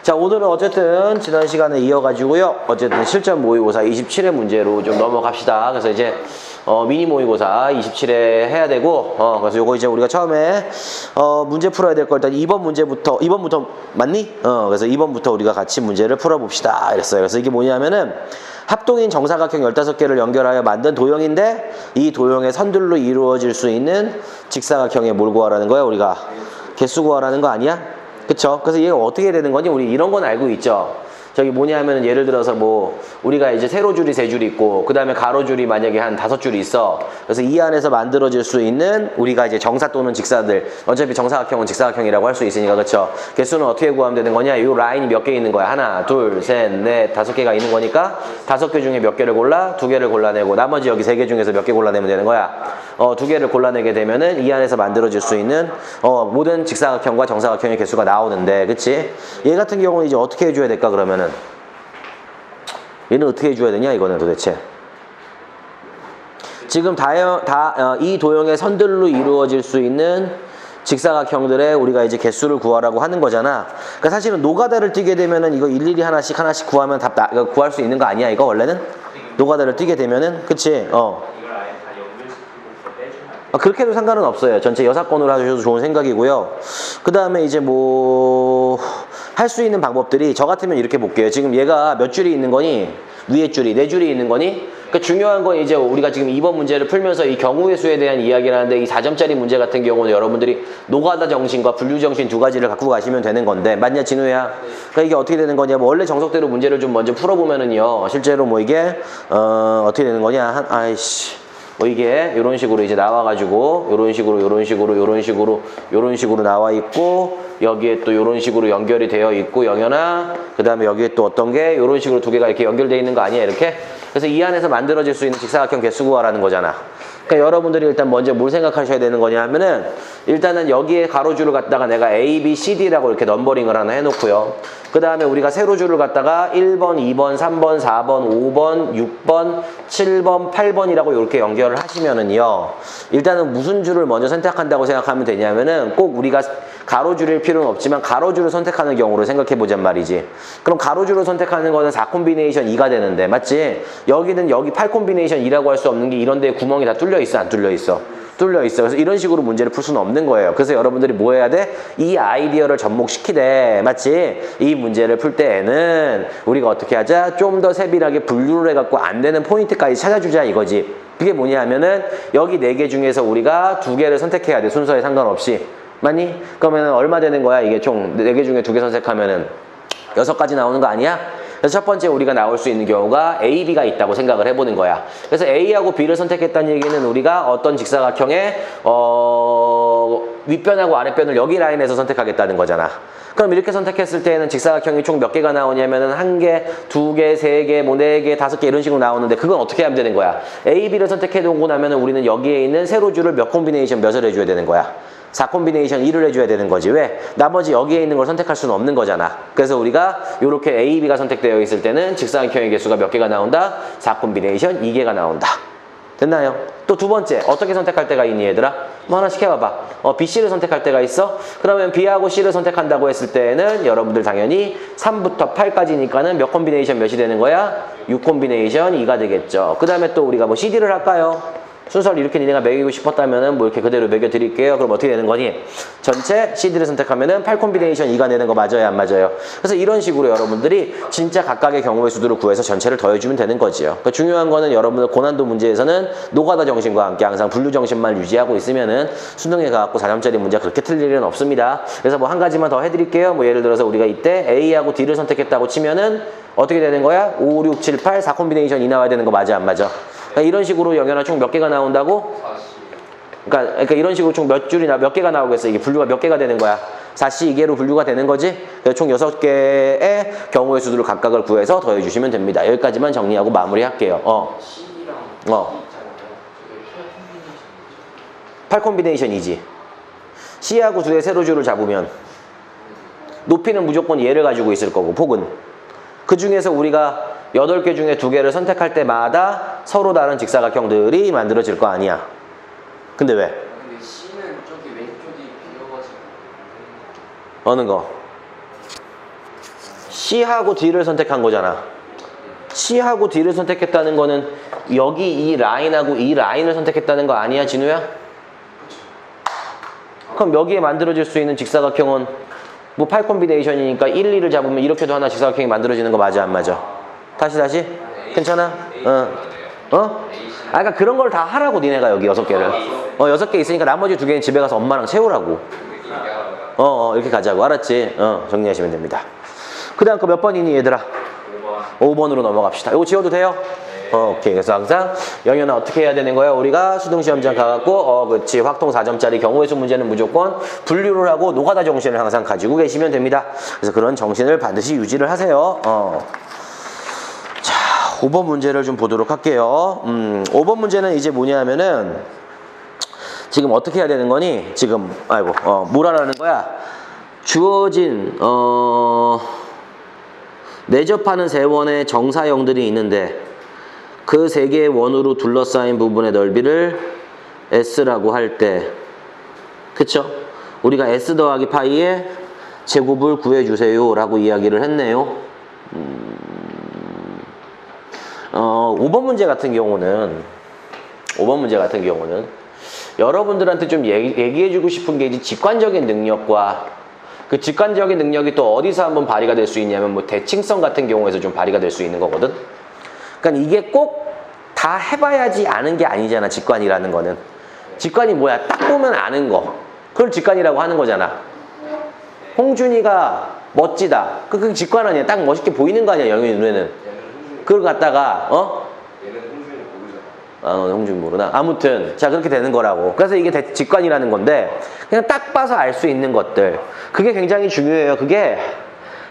자, 오늘은 어쨌든 지난 시간에 이어가지고요. 어쨌든 실전 모의고사 27회 문제로 좀 넘어갑시다. 그래서 이제 미니 모의고사 27회 해야 되고, 그래서 요거 이제 우리가 처음에 문제 풀어야 될 거 일단 2번부터 맞니? 그래서 2번부터 우리가 같이 문제를 풀어봅시다. 이랬어요. 그래서 이게 뭐냐면은 합동인 정사각형 15개를 연결하여 만든 도형인데 이 도형의 선들로 이루어질 수 있는 직사각형에 뭘 구하라는 거야? 우리가 개수 구하라는 거 아니야? 그쵸? 그래서 얘가 어떻게 되는 거니? 우리 이런 건 알고 있죠? 저기 뭐냐면은 예를 들어서 뭐 우리가 이제 세로줄이 3줄 있고 그 다음에 가로줄이 만약에 한 5줄 있어. 그래서 이 안에서 만들어질 수 있는 우리가 이제 정사 또는 직사들, 어차피 정사각형은 직사각형이라고 할 수 있으니까, 그쵸? 개수는 어떻게 구하면 되는 거냐? 이 라인이 몇 개 있는 거야? 하나, 둘, 셋, 넷, 5개가 있는 거니까 5개 중에 몇 개를 골라? 2개를 골라내고 나머지 여기 3개 중에서 몇 개 골라내면 되는 거야? 2개를 골라내게 되면은 이 안에서 만들어질 수 있는 모든 직사각형과 정사각형의 개수가 나오는데, 그치? 얘 같은 경우는 이제 어떻게 해줘야 될까? 그러면은 얘는 어떻게 해줘야 되냐? 이거는 도대체 지금 이 도형의 선들로 이루어질 수 있는 직사각형들의 우리가 이제 개수를 구하라고 하는 거잖아. 그러니까 사실은 노가다를 띄게 되면은 이거 일일이 하나씩 구하면 이거 구할 수 있는 거 아니야? 이거 원래는 노가다를 띄게 되면은, 그치? 그렇게 해도 상관은 없어요. 전체 여사건으로 하셔도 좋은 생각이고요. 그 다음에 이제 뭐 할 수 있는 방법들이 저 같으면 이렇게 볼게요. 지금 얘가 몇 줄이 있는 거니? 위에 줄이 4줄이 있는 거니? 그러니까 중요한 건 이제 우리가 지금 이번 문제를 풀면서 이 경우의 수에 대한 이야기를 하는데, 이 4점짜리 문제 같은 경우는 여러분들이 노가다 정신과 분류 정신 두 가지를 갖고 가시면 되는 건데, 맞냐 진우야? 그러니까 이게 어떻게 되는 거냐면 원래 정석대로 문제를 좀 먼저 풀어보면은요, 실제로 뭐 이게 어떻게 되는 거냐? 뭐 이게 이런 식으로 이제 나와가지고 이런 식으로 나와 있고, 여기에 또 이런 식으로 연결이 되어 있고, 영현아, 그 다음에 여기에 또 어떤 게 이런 식으로 2개가 이렇게 연결되어 있는 거 아니야? 이렇게. 그래서 이 안에서 만들어질 수 있는 직사각형 개수 구하라는 거잖아. 그러니까 여러분들이 일단 먼저 뭘 생각하셔야 되는 거냐 하면은, 일단은 여기에 가로줄을 갖다가 내가 A, B, C, D라고 이렇게 넘버링을 하나 해놓고요. 그 다음에 우리가 세로줄을 갖다가 1번, 2번, 3번, 4번, 5번, 6번, 7번, 8번이라고 이렇게 연결을 하시면은요, 일단은 무슨 줄을 먼저 선택한다고 생각하면 되냐면은, 꼭 우리가 가로줄일 필요는 없지만 가로줄을 선택하는 경우를 생각해 보잔 말이지. 그럼 가로줄을 선택하는 거는 4콤비네이션 2가 되는데, 맞지? 여기는 여기 8콤비네이션 2라고 할 수 없는 게 이런 데 구멍이 다 뚫려 있어, 안 뚫려 있어? 뚫려 있어. 그래서 이런 식으로 문제를 풀 수는 없는 거예요. 그래서 여러분들이 뭐 해야 돼? 이 아이디어를 접목시키되, 맞지? 이 문제를 풀 때에는 우리가 어떻게 하자? 좀 더 세밀하게 분류를 해갖고 안 되는 포인트까지 찾아주자 이거지. 그게 뭐냐 하면은 여기 4개 중에서 우리가 2개를 선택해야 돼. 순서에 상관없이. 맞니? 그러면 얼마 되는 거야? 이게 총 4개 중에 2개 선택하면은 6가지 나오는 거 아니야? 그래서 첫 번째 우리가 나올 수 있는 경우가 A, B가 있다고 생각을 해보는 거야. 그래서 A하고 B를 선택했다는 얘기는 우리가 어떤 직사각형의 윗변하고 아랫변을 여기 라인에서 선택하겠다는 거잖아. 그럼 이렇게 선택했을 때는 직사각형이 총 몇 개가 나오냐면은 1개, 2개, 3개, 뭐 4개, 5개 이런 식으로 나오는데, 그건 어떻게 하면 되는 거야? A, B를 선택해두고 나면은 우리는 여기에 있는 세로줄을 몇 콤비네이션 몇을 해줘야 되는 거야? 4콤비네이션 1을 해줘야 되는 거지. 왜? 나머지 여기에 있는 걸 선택할 수는 없는 거잖아. 그래서 우리가 이렇게 A, B가 선택되어 있을 때는 직사각형의 개수가 몇 개가 나온다? 4콤비네이션 2개가 나온다. 됐나요? 또 두 번째, 어떻게 선택할 때가 있니 얘들아? 뭐 하나씩 해봐봐. B, C를 선택할 때가 있어? 그러면 B하고 C를 선택한다고 했을 때는 여러분들 당연히 3부터 8까지니까는 몇 콤비네이션 몇이 되는 거야? 6콤비네이션 2가 되겠죠. 그 다음에 또 우리가 뭐 CD를 할까요? 순서를 이렇게 니네가 매기고 싶었다면은 뭐 이렇게 그대로 매겨드릴게요. 그럼 어떻게 되는 거니? 전체 CD를 선택하면은 8콤비네이션 2가 되는 거 맞아요? 안 맞아요? 그래서 이런 식으로 여러분들이 진짜 각각의 경우의 수들을 구해서 전체를 더해주면 되는 거지요. 그러니까 중요한 거는 여러분들 고난도 문제에서는 노가다 정신과 함께 항상 분류 정신만 유지하고 있으면은 수능에 가갖고 4점짜리 문제 그렇게 틀릴 일은 없습니다. 그래서 뭐 한 가지만 더 해드릴게요. 뭐 예를 들어서 우리가 이때 A하고 D를 선택했다고 치면은 어떻게 되는 거야? 5, 6, 7, 8, 4콤비네이션 2 나와야 되는 거 맞아? 안 맞아? 그러니까 이런 식으로 영현아 총 몇 개가 나온다고? 그러니까 이런 식으로 총 몇 줄이나 몇 개가 나오겠어? 이게 분류가 몇 개가 되는 거야? 4C2개로 분류가 되는 거지? 그래서 총 6개의 경우의 수들을 각각을 구해서 더해주시면 됩니다. 여기까지만 정리하고 마무리할게요. 8콤비네이션이지. C하고 2의 세로줄을 잡으면 높이는 무조건 얘를 가지고 있을 거고, 폭은. 그 중에서 우리가 8개 중에 2개를 선택할 때마다 서로 다른 직사각형들이 만들어질 거 아니야. 근데 왜? 근데 C는 저기 왼쪽이 비어가지고 어느 거? C하고 D를 선택한 거잖아. C하고 D를 선택했다는 거는 여기 이 라인하고 이 라인을 선택했다는 거 아니야, 진우야? 그럼 여기에 만들어질 수 있는 직사각형은 뭐 8 콤비네이션이니까 1, 2를 잡으면 이렇게도 하나 직사각형이 만들어지는 거 맞아, 안 맞아? 다시? 괜찮아? 그러니까 그런 걸 다 하라고 니네가 여기 6개를. 6개 있으니까 나머지 2개는 집에 가서 엄마랑 채우라고. 이렇게 가자고. 알았지? 정리하시면 됩니다. 그 다음 거 몇 번이니 얘들아? 5번으로 넘어갑시다. 이거 지워도 돼요? 오케이. 그래서 항상 영현아 어떻게 해야 되는 거야? 우리가 수능시험장 가갖고 그렇지. 확통 4점짜리 경우의 수 문제는 무조건 분류를 하고 노가다 정신을 항상 가지고 계시면 됩니다. 그래서 그런 정신을 반드시 유지를 하세요. 자, 5번 문제를 좀 보도록 할게요. 5번 문제는 이제 뭐냐면은 지금 어떻게 해야 되는 거니? 지금 뭘 하라는 거야? 주어진 내접하는 세 원의 정사형들이 있는데 그 세 개의 원으로 둘러싸인 부분의 넓이를 S라고 할 때, 그쵸? 우리가 S 더하기 파이의 제곱을 구해주세요 라고 이야기를 했네요. 5번 문제 같은 경우는 여러분들한테 좀 얘기해주고 싶은 게 이제 직관적인 능력과 그 직관적인 능력이 또 어디서 한번 발휘가 될 수 있냐면 뭐 대칭성 같은 경우에서 좀 발휘가 될 수 있는 거거든. 그러니까 이게 꼭 다 해봐야지 아는 게 아니잖아. 직관이라는 거는. 직관이 뭐야? 딱 보면 아는 거. 그걸 직관이라고 하는 거잖아. 홍준이가 멋지다. 그게 직관 아니야. 딱 멋있게 보이는 거 아니야, 영현이 눈에는. 그걸 갖다가 얘는 홍준이 모르잖아. 홍준이 모르나? 아무튼 자, 그렇게 되는 거라고. 그래서 이게 직관이라는 건데 그냥 딱 봐서 알 수 있는 것들. 그게 굉장히 중요해요. 그게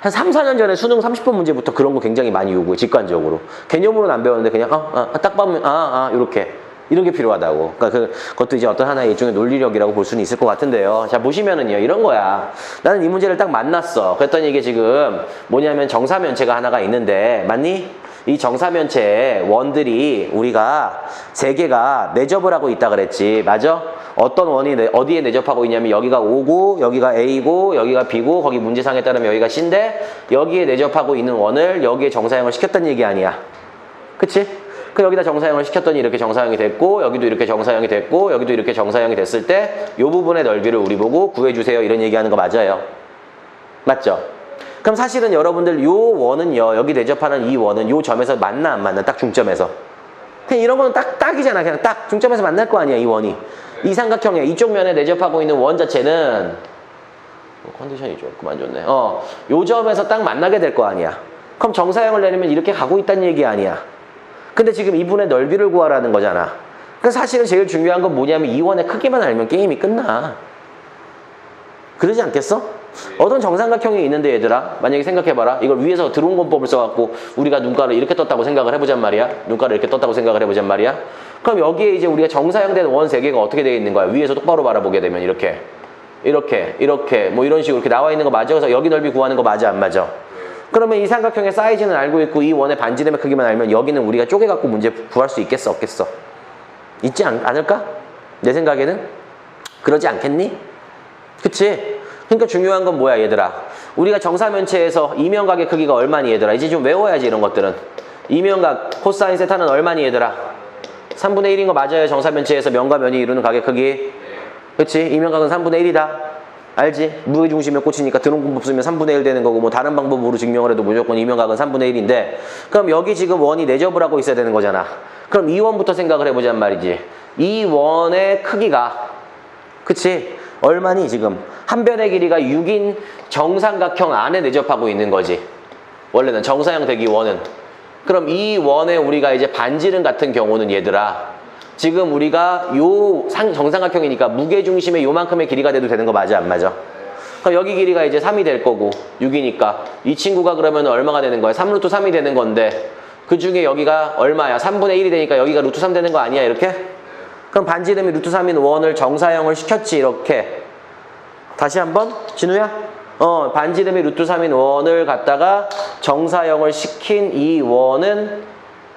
한 3, 4년 전에 수능 30번 문제부터 그런 거 굉장히 많이 요구해. 직관적으로. 개념으로는 안 배웠는데 그냥 딱 보면 이렇게. 이런 게 필요하다고. 그러니까 그것도 이제 어떤 하나의 일종의 논리력이라고 볼 수는 있을 것 같은데요. 자, 보시면은요. 이런 거야. 나는 이 문제를 딱 만났어. 그랬더니 이게 지금 뭐냐면 정사면체가 하나가 있는데 맞니? 이 정사면체의 원들이 우리가 3개가 내접을 하고 있다 그랬지. 맞아? 어떤 원이 어디에 내접하고 있냐면 여기가 O고 여기가 A고 여기가 B고 거기 문제상에 따르면 여기가 C인데 여기에 내접하고 있는 원을 여기에 정사형을 시켰던 얘기 아니야. 그치? 그 여기다 정사형을 시켰더니 이렇게 정사형이 됐고 여기도 이렇게 정사형이 됐고 여기도 이렇게 정사형이 됐을 때 이 부분의 넓이를 우리 보고 구해주세요 이런 얘기하는 거 맞아요. 맞죠? 그럼 사실은 여러분들 요 원은요 여기 내접하는 이 원은 요 점에서 만나 안 만나? 딱 중점에서. 그냥 이런 거는 딱이잖아. 그냥 딱 중점에서 만날 거 아니야 이 원이. 이 삼각형에 이쪽 면에 내접하고 있는 원 자체는 컨디션이 좀 그만 좋네. 요 점에서 딱 만나게 될 거 아니야. 그럼 정사형을 내리면 이렇게 가고 있다는 얘기 아니야. 근데 지금 이분의 넓이를 구하라는 거잖아. 그래서 사실은 제일 중요한 건 뭐냐면 이 원의 크기만 알면 게임이 끝나. 그러지 않겠어? 어떤 정삼각형이 있는데 얘들아 만약에 생각해봐라. 이걸 위에서 드론 권법을 써갖고 우리가 눈가를 이렇게 떴다고 생각을 해보잔 말이야. 눈가를 이렇게 떴다고 생각을 해보잔 말이야. 그럼 여기에 이제 우리가 정사형 된 원 3개가 어떻게 되어 있는 거야? 위에서 똑바로 바라보게 되면 이렇게 뭐 이런 식으로 이렇게 나와 있는 거 맞아? 그래서 여기 넓이 구하는 거 맞아 안 맞아? 그러면 이 삼각형의 사이즈는 알고 있고 이 원의 반지름의 크기만 알면 여기는 우리가 쪼개갖고 문제 구할 수 있겠어 없겠어? 있지 않을까? 내 생각에는? 그러지 않겠니? 그치? 그러니까 중요한 건 뭐야 얘들아? 우리가 정사면체에서 이면각의 크기가 얼마니 얘들아? 이제 좀 외워야지 이런 것들은. 이면각 코사인 세타는 얼마니 얘들아? 3분의 1인 거 맞아요? 정사면체에서 면과 면이 이루는 각의 크기. 그치? 이면각은 3분의 1이다. 알지? 무게중심에 꽂히니까 드론권법 쓰면 3분의 1 되는 거고 뭐 다른 방법으로 증명을 해도 무조건 이면각은 3분의 1인데 그럼 여기 지금 원이 내접을 하고 있어야 되는 거잖아. 그럼 이 원부터 생각을 해보자는 말이지. 이 원의 크기가 그치? 얼마니 지금? 한 변의 길이가 6인 정삼각형 안에 내접하고 있는 거지. 원래는 정사형 되기 원은. 그럼 이 원에 우리가 이제 반지름 같은 경우는 얘들아 지금 우리가 요 정삼각형이니까 무게중심의 요만큼의 길이가 돼도 되는 거 맞아 안 맞아? 그럼 여기 길이가 이제 3이 될 거고 6이니까 이 친구가 그러면 얼마가 되는 거야? 3루트 3이 되는 건데 그 중에 여기가 얼마야? 3분의 1이 되니까 여기가 루트 3 되는 거 아니야 이렇게? 그럼 반지름이 루트 3인 원을 정사형을 시켰지 이렇게. 다시 한번 진우야? 반지름이 루트 3인 원을 갖다가 정사형을 시킨 이 원은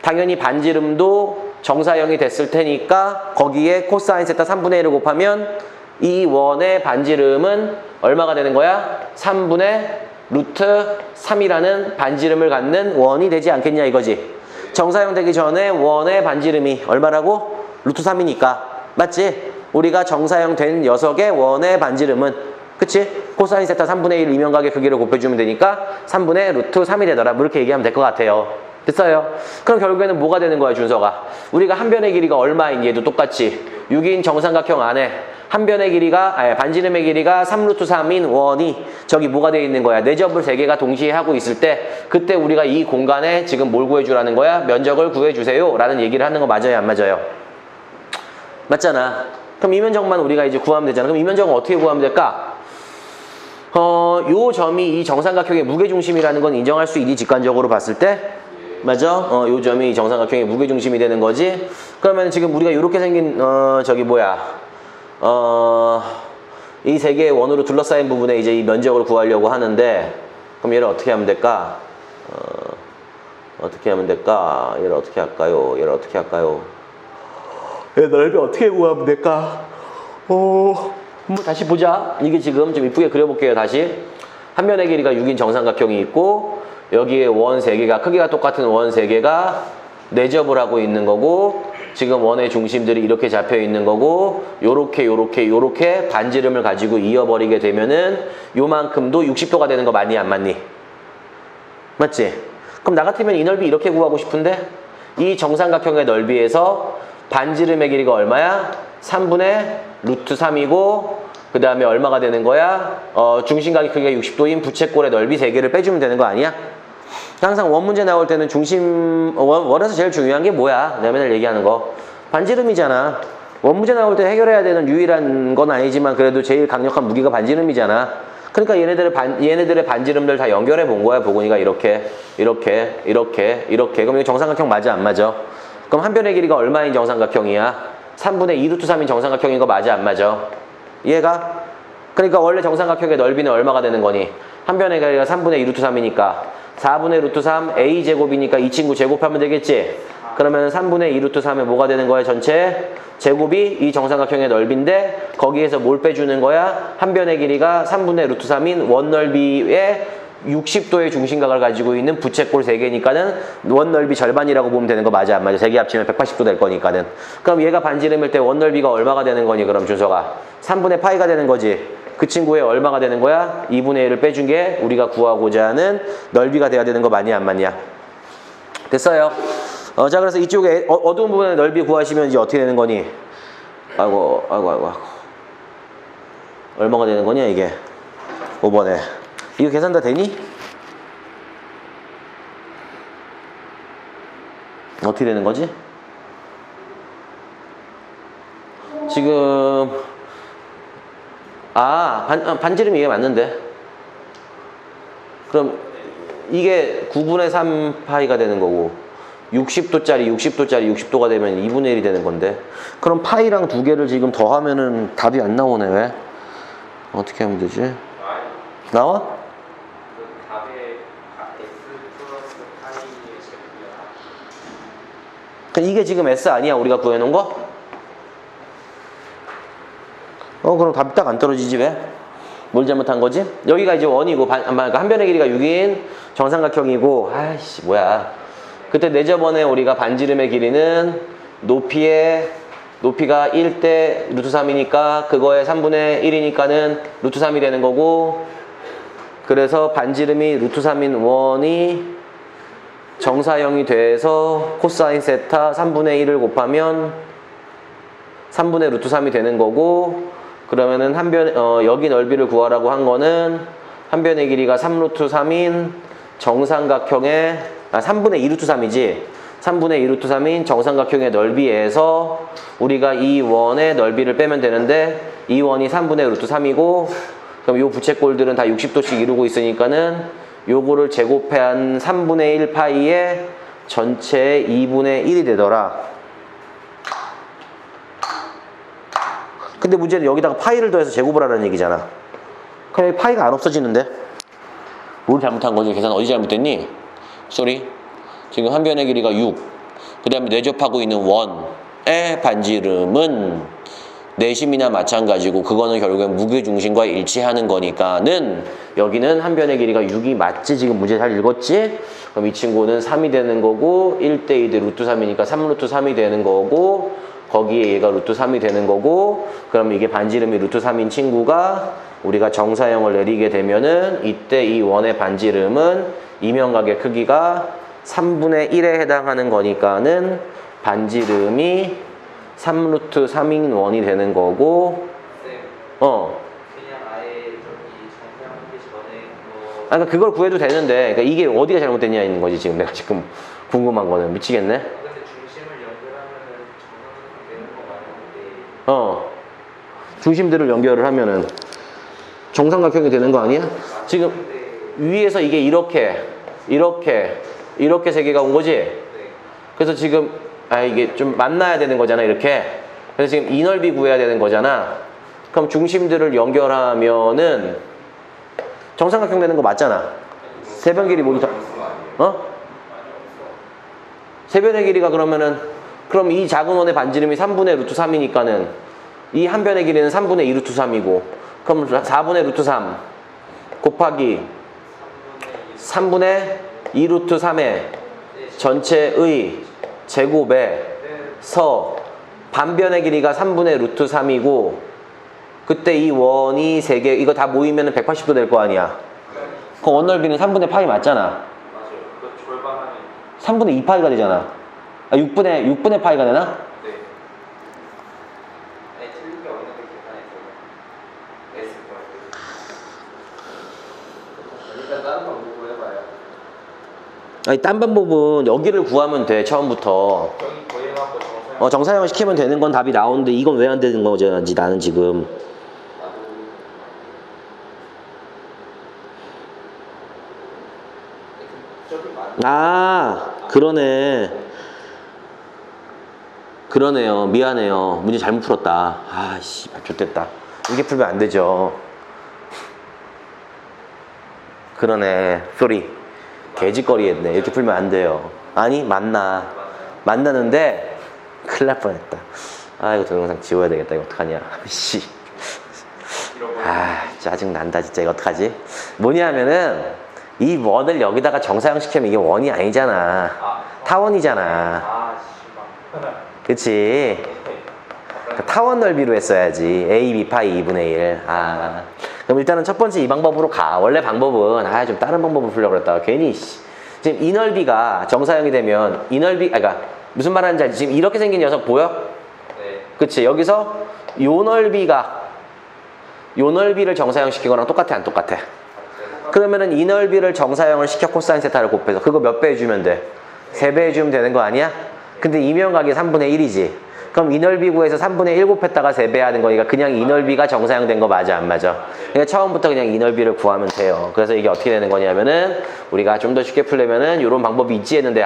당연히 반지름도 정사형이 됐을 테니까 거기에 코사인 세타 3분의 1을 곱하면 이 원의 반지름은 얼마가 되는 거야? 3분의 루트 3이라는 반지름을 갖는 원이 되지 않겠냐 이거지. 정사형 되기 전에 원의 반지름이 얼마라고? 루트 3이니까. 맞지? 우리가 정사형 된 녀석의 원의 반지름은, 그치? 코사인 세타 3분의 1 이면각의 크기를 곱해주면 되니까 3분의 루트 3이 되더라. 뭐 이렇게 얘기하면 될 것 같아요. 됐어요? 그럼 결국에는 뭐가 되는 거야, 준서가? 우리가 한 변의 길이가 얼마인 얘도 똑같이 6인 정삼각형 안에 한 변의 길이가, 반지름의 길이가 3루트 3인 원이 저기 뭐가 되어 있는 거야? 내접을 3개가 동시에 하고 있을 때 그때 우리가 이 공간에 지금 뭘 구해주라는 거야? 면적을 구해주세요 라는 얘기를 하는 거 맞아요, 안 맞아요? 맞잖아. 그럼 이 면적만 우리가 이제 구하면 되잖아. 그럼 이 면적은 어떻게 구하면 될까? 요 점이 이 정삼각형의 무게중심이라는 건 인정할 수 있니? 직관적으로 봤을 때? 맞아? 요 점이 정삼각형의 무게중심이 되는 거지? 그러면 지금 우리가 이렇게 생긴, 이 세 개의 원으로 둘러싸인 부분에 이제 이 면적을 구하려고 하는데, 그럼 얘를 어떻게 하면 될까? 어떻게 하면 될까? 얘를 어떻게 할까요? 얘를 어떻게 할까요? 얘 넓이 어떻게 구하면 될까? 한번 다시 보자. 이게 지금 좀 이쁘게 그려볼게요, 다시. 한 면의 길이가 6인 정삼각형이 있고, 여기에 원 3개가, 크기가 똑같은 원 3개가 내접을 하고 있는 거고, 지금 원의 중심들이 이렇게 잡혀 있는 거고, 요렇게 반지름을 가지고 이어버리게 되면은 요만큼도 60도가 되는 거 맞니, 안 맞니? 맞지? 그럼 나 같으면 이 넓이 이렇게 구하고 싶은데, 이 정삼각형의 넓이에서 반지름의 길이가 얼마야? 3분의 루트 3이고, 그 다음에 얼마가 되는 거야? 중심각의 크기가 60도인 부채꼴의 넓이 3개를 빼주면 되는 거 아니야? 항상 원 문제 나올 때는 원에서 제일 중요한 게 뭐야? 내가 맨날 얘기하는 거. 반지름이잖아. 원 문제 나올 때 해결해야 되는 유일한 건 아니지만 그래도 제일 강력한 무기가 반지름이잖아. 그러니까 얘네들의 반지름들 다 연결해 본 거야, 보건이가 이렇게. 그럼 이거 정삼각형 맞아, 안 맞아? 그럼 한 변의 길이가 얼마인 정삼각형이야? 3분의 2루트 3인 정삼각형인 거 맞아, 안 맞아? 이해가? 그러니까 원래 정삼각형의 넓이는 얼마가 되는 거니? 한 변의 길이가 3분의 2루트 3이니까 4분의 루트 3 a제곱이니까 이 친구 제곱하면 되겠지? 그러면 3분의 2루트 3에 뭐가 되는 거야, 전체? 제곱이 이 정삼각형의 넓이인데 거기에서 뭘 빼주는 거야? 한 변의 길이가 3분의 루트 3인 원 넓이에 60도의 중심각을 가지고 있는 부채꼴 3개니까는 원 넓이 절반이라고 보면 되는 거 맞아, 안 맞아? 3개 합치면 180도 될 거니까는. 그럼 얘가 반지름일 때 원 넓이가 얼마가 되는 거니, 그럼 준서가? 3분의 파이가 되는 거지. 그 친구의 얼마가 되는 거야? 2분의 1을 빼준 게 우리가 구하고자 하는 넓이가 돼야 되는 거 맞냐, 안 맞냐? 됐어요. 자, 그래서 이쪽에 어두운 부분의 넓이 구하시면 이제 어떻게 되는 거니? 아이고. 얼마가 되는 거냐, 이게? 5번에. 이거 계산 다 되니? 어떻게 되는 거지? 지금 반지름이 이게 맞는데. 그럼 이게 9분의 3 파이가 되는 거고 60도가 되면 2분의 1이 되는 건데, 그럼 파이랑 2개를 지금 더하면은 답이 안 나오네. 왜? 어떻게 하면 되지? 나와? 그 답에 x 플러스 파이의 제곱이야. 이게 지금 S 아니야, 우리가 구해놓은 거? 그럼 답이 딱 안 떨어지지, 왜? 뭘 잘못한 거지? 여기가 이제 원이고, 한 변의 길이가 6인 정삼각형이고, 아이씨, 뭐야. 그때 내저번에 우리가 반지름의 길이는 높이가 1대 루트 3이니까 그거의 3분의 1이니까는 루트 3이 되는 거고, 그래서 반지름이 루트 3인 원이 정사형이 돼서 코사인 세타 3분의 1을 곱하면 3분의 루트 3이 되는 거고, 그러면은 여기 넓이를 구하라고 한 거는 한 변의 길이가 3루트 3인 정삼각형의 3분의 2루트 3이지. 3분의 2루트 3인 정삼각형의 넓이에서 우리가 이 원의 넓이를 빼면 되는데, 이 원이 3분의 루트 3이고, 그럼 요 부채꼴들은 다 60도씩 이루고 있으니까는 요거를 제곱한 3분의 1 파이에 전체 2분의 1이 되더라. 근데 문제는 여기다가 파이를 더해서 제곱을 하라는 얘기잖아. 그럼 파이가 안 없어지는데? 뭘 잘못한 거지? 계산 어디 잘못됐니? 쏘리. 지금 한 변의 길이가 6. 그 다음에 내접하고 있는 원의 반지름은 내심이나 마찬가지고 그거는 결국엔 무게중심과 일치하는 거니까는 여기는 한 변의 길이가 6이 맞지? 지금 문제 잘 읽었지? 그럼 이 친구는 3이 되는 거고 1대2 대 루트 3이니까 3 루트 3이 되는 거고 거기에 얘가 루트 3이 되는 거고 그럼 이게 반지름이 루트 3인 친구가 우리가 정사형을 내리게 되면은 이때 이 원의 반지름은 이면각의 크기가 3분의 1에 해당하는 거니까는 반지름이 3 루트 3인 원이 되는 거고 쌤, 어. 그냥 아예 저기 정리하기 전에 뭐 그러니까 그걸 구해도 되는데 그러니까 이게 어디가 잘못됐냐 있는 거지 지금 내가 지금 궁금한 거는 미치겠네. 근데 중심을 연결하면은 정상적으로 되는 거 맞는데 어. 중심들을 연결을 하면은 정삼각형이 되는 거 아니야? 지금 위에서 이게 이렇게 세 개가 온 거지? 네. 그래서 지금 이게 좀 만나야 되는 거잖아 이렇게. 그래서 지금 이 넓이 구해야 되는 거잖아. 그럼 중심들을 연결하면은 정삼각형 되는 거 맞잖아. 세 변 길이 모두 다 세 변의 길이가 그러면은 그럼 이 작은 원의 반지름이 3분의 루트 3이니까는 이 한 변의 길이는 3분의 2 루트 3이고 그럼 4분의 루트 3 곱하기 3분의 2 루트 3의 전체의 제곱에서 반변의 길이가 3분의 루트 3이고 그때 이 원이 3개 이거 다 모이면 180도 될 거 아니야. 그 원 넓이는 3분의 파이 맞잖아. 맞아요. 그 절반하면 3분의 2 파이가 되잖아. 6분의 파이가 되나? 네. 아니 틀린 게 없는 걸 계산했어요. S 걸. 일단 다른 방법으로 해봐요. 아니 딴 방법은 여기를 구하면 돼 처음부터. 여기 거행하고 정상. 정사형을 시키면 되는 건 답이 나오는데 이건 왜 안 되는 거지 나는 지금. 그러네요. 미안해요. 문제 잘못 풀었다. 아씨, 좋됐다. 이렇게 풀면 안 되죠. 그러네. 쏘리. 개짓거리 했네. 이렇게 풀면 안 돼요. 아니, 만나는데 큰일 날 뻔했다. 이거 동영상 지워야 되겠다. 이거 어떡하냐. 씨. 짜증난다. 진짜 이거 어떡하지? 뭐냐면은 이 원을 여기다가 정사형 시키면 이게 원이 아니잖아. 타원이잖아. 씨발. 그치? 타원 넓이로 했어야지. A, B 파이 2분의 1. 그럼 일단은 첫 번째 이 방법으로 가. 원래 방법은 좀 다른 방법을 풀려고 그랬다가 괜히 지금 이 넓이가 정사형이 되면 이 넓이 그러니까 무슨 말 하는지 알지? 지금 이렇게 생긴 녀석 보여? 네. 그치? 여기서 요 넓이를 정사형 시키거나 똑같아 안 똑같아? 그러면은 이 넓이를 정사형을 시켜 코사인 세타를 곱해서 그거 몇 배 해주면 돼? 3배 해주면 되는 거 아니야? 근데 이면각이 3분의 1이지. 그럼 이 넓이 구해서 3분의 1 곱했다가 3배 하는 거니까 그냥 이 넓이가 정사형 된 거 맞아 안 맞아? 그러니까 처음부터 그냥 이 넓이를 구하면 돼요. 그래서 이게 어떻게 되는 거냐면은 우리가 좀 더 쉽게 풀려면은 이런 방법이 있지 했는데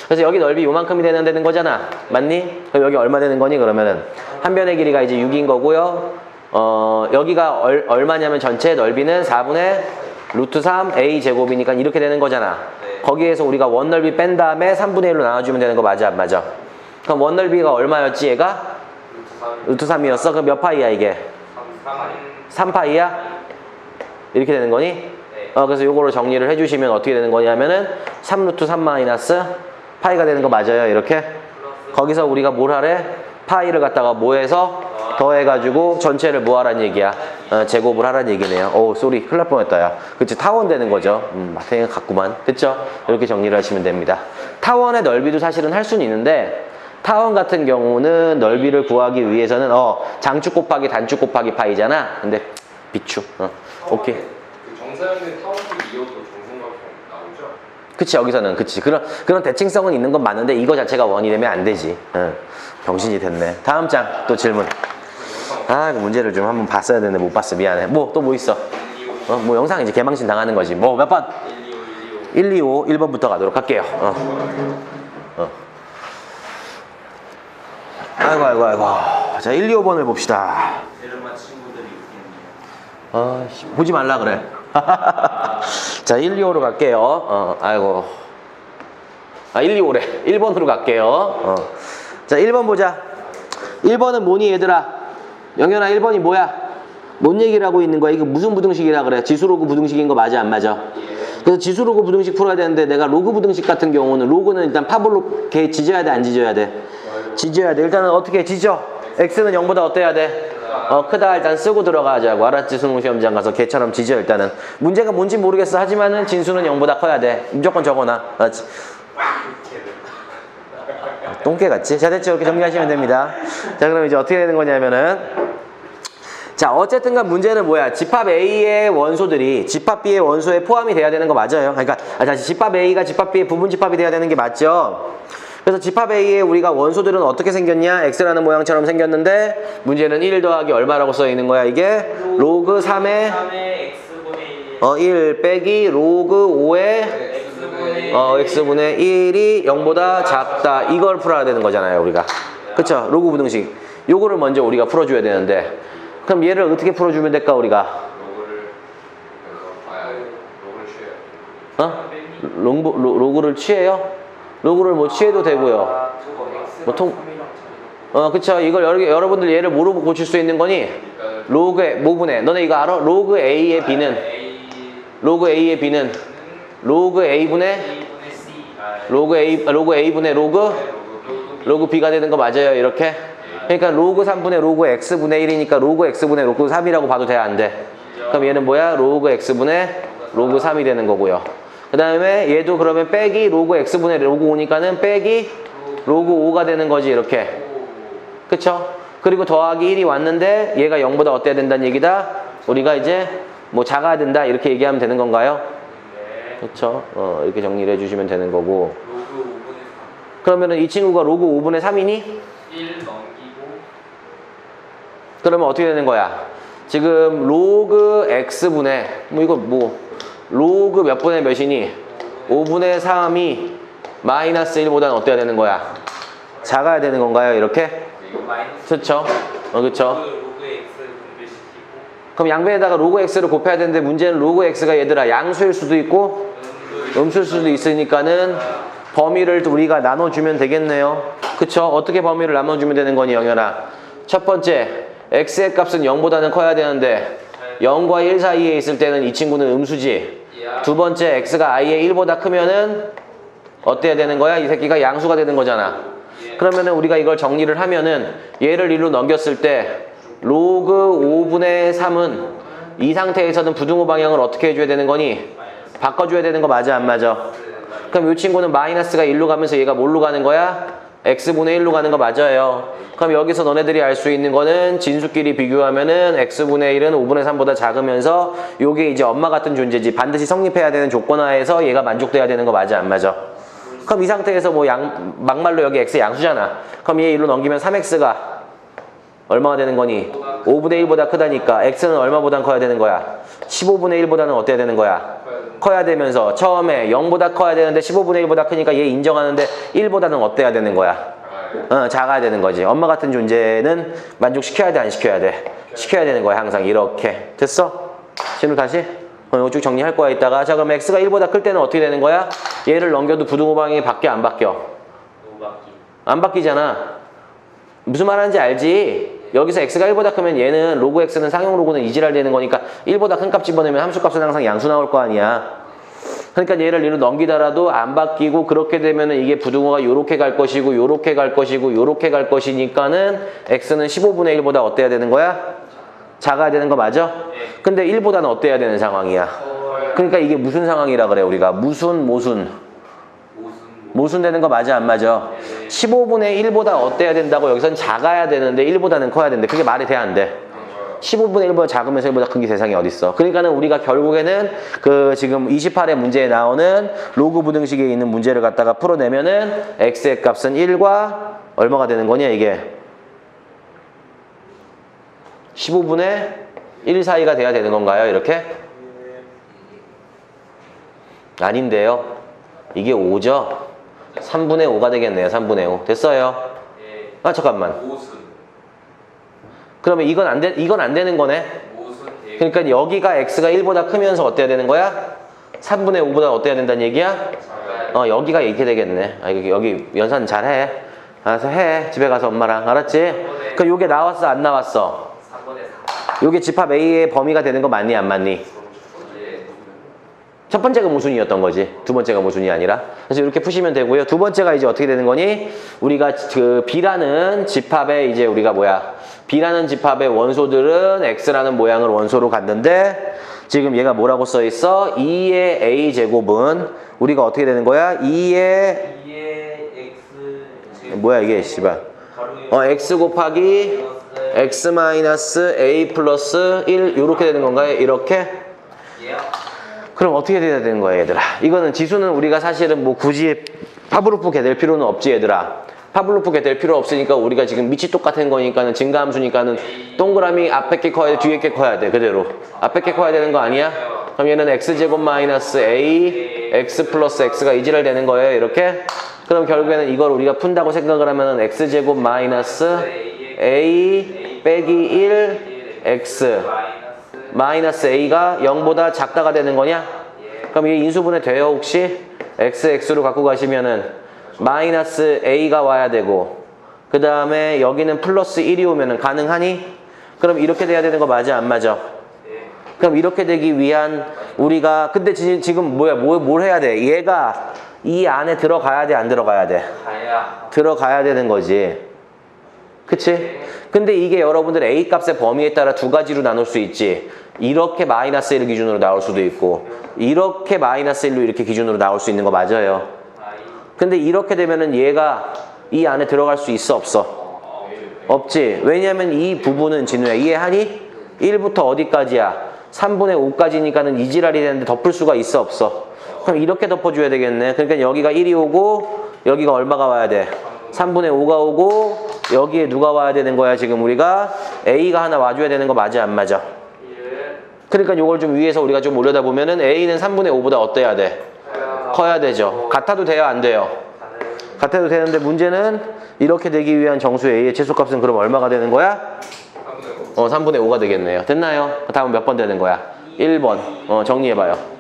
그래서 여기 넓이 요만큼이 되는 거잖아. 맞니? 그럼 여기 얼마 되는 거니? 그러면은 한 변의 길이가 이제 6인 거고요. 여기가 얼마냐면 전체 넓이는 4분의 루트 3 a 제곱이니까 이렇게 되는 거잖아. 거기에서 우리가 원 넓이 뺀 다음에 3분의 1로 나눠주면 되는 거 맞아 안 맞아? 그럼 원 넓이가 얼마였지 얘가? 루트 3이었어? 그럼 몇 파이야 이게? 3파이야? 이렇게 되는 거니? 그래서 요거로 정리를 해주시면 어떻게 되는 거냐면은 3 루트 3 마이너스 파이가 되는 거 맞아요 이렇게? 거기서 우리가 뭘 하래? 파이를 갖다가 뭐해서 더해가지고 전체를 뭐 하란 얘기야? 제곱을 하란 얘기네요. 쏘리 큰일 날 뻔했다 야. 그치 타원 되는 거죠. 마탱이가 같구만. 됐죠? 이렇게 정리를 하시면 됩니다. 타원의 넓이도 사실은 할 수는 있는데 타원 같은 경우는 넓이를 구하기 위해서는 장축 곱하기 단축 곱하기 파이잖아. 근데 비추. 오케이. 그 정사형된 타원식 이어도 정성각형 나오죠? 그치 여기서는 그치 그런 대칭성은 있는 건 맞는데 이거 자체가 원이 되면 안 되지. 병신이 됐네. 다음 장 또 질문. 그 문제를 좀 한번 봤어야 되는데 못 봤어. 미안해. 또 뭐 있어? 뭐 영상 이제 개망신 당하는 거지. 뭐 몇 번? 1, 2, 5 1번부터 가도록 할게요. 아이고. 자 1, 2, 5번을 봅시다. 이름만 친구들이 있겠네요. 보지 말라 그래. 자 1, 2, 5로 갈게요. 1, 2, 5래. 1번으로 갈게요. 자 1번 보자. 1번은 뭐니 얘들아? 영현아 1번이 뭐야? 뭔 얘기를 하고 있는 거야? 이거 무슨 부등식이라 그래? 지수로그 부등식인 거 맞아 안 맞아? 그래서 지수로그 부등식 풀어야 되는데 내가 로그 부등식 같은 경우는 로그는 일단 파블로 걔 지져야 돼 안 지져야 돼? 지져야 돼. 일단은 어떻게 지져? x는 0보다 어때야 돼? 크다 일단 쓰고 들어가자고. 알았지? 수능 시험장 가서 걔처럼 지져 일단은. 문제가 뭔지 모르겠어. 하지만은 진수는 0보다 커야 돼. 무조건 적어놔. 알았지? 똥개 같지? 자 됐죠? 이렇게 정리하시면 됩니다. 자 그럼 이제 어떻게 되는 거냐면은 자 어쨌든간 문제는 뭐야? 집합 A의 원소들이 집합 B의 원소에 포함이 돼야 되는 거 맞아요. 그러니까 다시 집합 A가 집합 B의 부분 집합이 돼야 되는 게 맞죠. 그래서 집합 A의 우리가 원소들은 어떻게 생겼냐? X라는 모양처럼 생겼는데 문제는 1 더하기 얼마라고 써 있는 거야 이게? 로그 3의 1 빼기 로그 5의 X분의 1이 0보다 작다. 이걸 풀어야 되는 거잖아요 우리가. 그쵸? 로그 부등식 요거를 먼저 우리가 풀어줘야 되는데 그럼 얘를 어떻게 풀어주면 될까 우리가? 로그를 취해요? 로그를 뭐 취해도 되고요. 그쵸. 이걸 여러분들 얘를 뭐로 고칠 수 있는 거니? 로그의 뭐분의 너네 이거 알아? 로그 A의 B는 로그 A분의 로그 B가 되는 거 맞아요 이렇게? 그러니까 로그 3분의 로그 X분의 1이니까 로그 X분의 로그 3이라고 봐도 돼 안 돼? 그럼 얘는 뭐야? 로그 X분의 로그 3이 되는 거고요. 그 다음에 얘도 그러면 빼기 로그 X분의 로그 5니까는 빼기 로그 5가 되는 거지 이렇게. 그쵸? 그리고 더하기 1이 왔는데 얘가 0보다 어때야 된다는 얘기다? 우리가 이제 뭐 작아야 된다 이렇게 얘기하면 되는 건가요? 그쵸? 이렇게 정리를 해주시면 되는 거고. 그러면은 이 친구가 로그 5분의 3이니? 1 넘기고 그러면 어떻게 되는 거야? 지금 로그 X분의 로그 몇 분의 몇이니? 5분의 3이 마이너스 1보다는 어때야 되는 거야? 작아야 되는 건가요? 이렇게? 그쵸? 그쵸? 로그 X 분배시키고 그럼 양변에다가 로그 X를 곱해야 되는데 문제는 로그 X가 얘들아 양수일 수도 있고 음수일 수도 있으니까는 범위를 우리가 나눠주면 되겠네요. 그쵸? 어떻게 범위를 나눠주면 되는 거니 영현아? 첫 번째 X의 값은 0보다는 커야 되는데 0과 1 사이에 있을 때는 이 친구는 음수지. 두 번째 X가 I의 1보다 크면은 어때야 되는 거야? 이 새끼가 양수가 되는 거잖아. 그러면은 우리가 이걸 정리를 하면은 얘를 1로 넘겼을 때 로그 5분의 3은 이 상태에서는 부등호 방향을 어떻게 해줘야 되는 거니? 바꿔줘야 되는 거 맞아 안 맞아? 그럼 이 친구는 마이너스가 1로 가면서 얘가 뭘로 가는 거야? X분의 1로 가는 거 맞아요. 그럼 여기서 너네들이 알 수 있는 거는 진수끼리 비교하면은 X분의 1은 5분의 3보다 작으면서 요게 이제 엄마 같은 존재지. 반드시 성립해야 되는 조건하에서 얘가 만족돼야 되는 거 맞아 안 맞아? 그럼 이 상태에서 뭐 막말로 여기 X 양수잖아. 그럼 얘 1로 넘기면 3X가 얼마가 되는 거니? 5분의 1보다 크다니까 X는 얼마보단 커야 되는 거야? 15분의 1보다는 어때야 되는 거야? 커야 되면서 처음에 0보다 커야 되는데 15분의 1보다 크니까 얘 인정하는데 1보다는 어때야 되는 거야? 작아야 되는 거지. 엄마 같은 존재는 만족시켜야 돼 안 시켜야 돼? 시켜야 되는 거야 항상 이렇게. 됐어? 신우 다시? 이거 쭉 정리할 거야 이따가. 자 그럼 X가 1보다 클 때는 어떻게 되는 거야? 얘를 넘겨도 부등호 방향이 바뀌어 안 바뀌어? 안 바뀌잖아. 무슨 말 하는지 알지? 여기서 X가 1보다 크면 얘는 로그 X는 상용 로그는 이지랄 되는 거니까 1보다 큰 값 집어넣으면 함수값은 항상 양수 나올 거 아니야. 그러니까 얘를 1로 넘기더라도 안 바뀌고 그렇게 되면은 이게 부등호가 요렇게 갈 것이고 요렇게 갈 것이고 요렇게 갈 것이니까는 X는 15분의 1보다 어때야 되는 거야? 작아야 되는 거 맞아? 근데 1보다는 어때야 되는 상황이야? 그러니까 이게 무슨 상황이라 그래 우리가? 모순 되는 거 맞아 안 맞아? 15분의 1보다 어때야 된다고 여기선 작아야 되는데 1보다는 커야 되는데 그게 말이 돼 안 돼? 15분의 1보다 작으면서 1보다 큰 게 세상에 어딨어. 그러니까는 우리가 결국에는 그 지금 28의 문제에 나오는 로그 부등식에 있는 문제를 갖다가 풀어내면은 X의 값은 1과 얼마가 되는 거냐 이게? 15분의 1 사이가 돼야 되는 건가요 이렇게? 아닌데요. 이게 5죠? 3분의 5가 되겠네요. 3분의 5. 됐어요. 아 잠깐만. 그러면 이건 안 되는 거네. 그러니까 여기가 X가 1보다 크면서 어때야 되는 거야? 3분의 5보다 어때야 된다는 얘기야? 여기가 이렇게 되겠네. 여기 연산 잘해. 알아서 해. 집에 가서 엄마랑. 알았지? 그럼 요게 나왔어 안 나왔어? 요게 집합 A의 범위가 되는 거 맞니 안 맞니? 첫 번째가 모순이었던 거지. 두 번째가 모순이 아니라. 그래서 이렇게 푸시면 되고요. 두 번째가 이제 어떻게 되는 거니? 우리가 그 B라는 집합의 이제 우리가 뭐야? B라는 집합의 원소들은 X라는 모양을 원소로 갖는데 지금 얘가 뭐라고 써 있어? 2의 A 제곱은 우리가 어떻게 되는 거야? 2의 X 뭐야 이게 씨발. X 곱하기 X 마이너스 A 플러스 1 이렇게 되는 건가요? 이렇게? 그럼 어떻게 돼야 되는 거야 얘들아? 이거는 지수는 우리가 사실은 뭐 굳이 파브로프 개될 필요는 없지 얘들아. 파블로프 개될 필요 없으니까 우리가 지금 밑이 똑같은 거니까는 증가함수니까는 동그라미 앞에 게 커야 돼 뒤에 게 커야 돼 그대로. 앞에 게 커야 되는 거 아니야? 그럼 얘는 X제곱 마이너스 A X 플러스 X가 이지랄 되는 거예요 이렇게? 그럼 결국에는 이걸 우리가 푼다고 생각을 하면은 X제곱 마이너스 A 빼기 1 X 마이너스 A가 0보다 작다가 되는 거냐? 그럼 이게 인수분해 돼요 혹시? XX로 갖고 가시면은 마이너스 A가 와야 되고 그 다음에 여기는 플러스 1이 오면은 가능하니? 그럼 이렇게 돼야 되는 거 맞아 안 맞아? 그럼 이렇게 되기 위한 우리가 근데 지금 뭐야 뭘 해야 돼? 얘가 이 안에 들어가야 돼 안 들어가야 돼? 들어가야 되는 거지 그치? 근데 이게 여러분들 A 값의 범위에 따라 두 가지로 나눌 수 있지. 이렇게 마이너스 1 기준으로 나올 수도 있고 이렇게 마이너스 1로 이렇게 기준으로 나올 수 있는 거 맞아요. 근데 이렇게 되면은 얘가 이 안에 들어갈 수 있어 없어? 없지. 왜냐면 이 부분은 진우야 이해하니? 1부터 어디까지야? 3분의 5까지니까는 이지랄이 되는데 덮을 수가 있어 없어? 그럼 이렇게 덮어줘야 되겠네. 그러니까 여기가 1이 오고 여기가 얼마가 와야 돼? 3분의 5가 오고 여기에 누가 와야 되는 거야 지금 우리가? A가 하나 와줘야 되는 거 맞아 안 맞아? 그러니까 이걸 좀 위에서 우리가 좀 올려다 보면은 A는 3분의 5보다 어때야 돼? 커야 되죠. 같아도 돼요 안 돼요? 같아도 되는데 문제는 이렇게 되기 위한 정수 A의 최소값은 그럼 얼마가 되는 거야? 3분의 5가 되겠네요. 됐나요? 다음은 몇 번 되는 거야? 1번. 정리해봐요.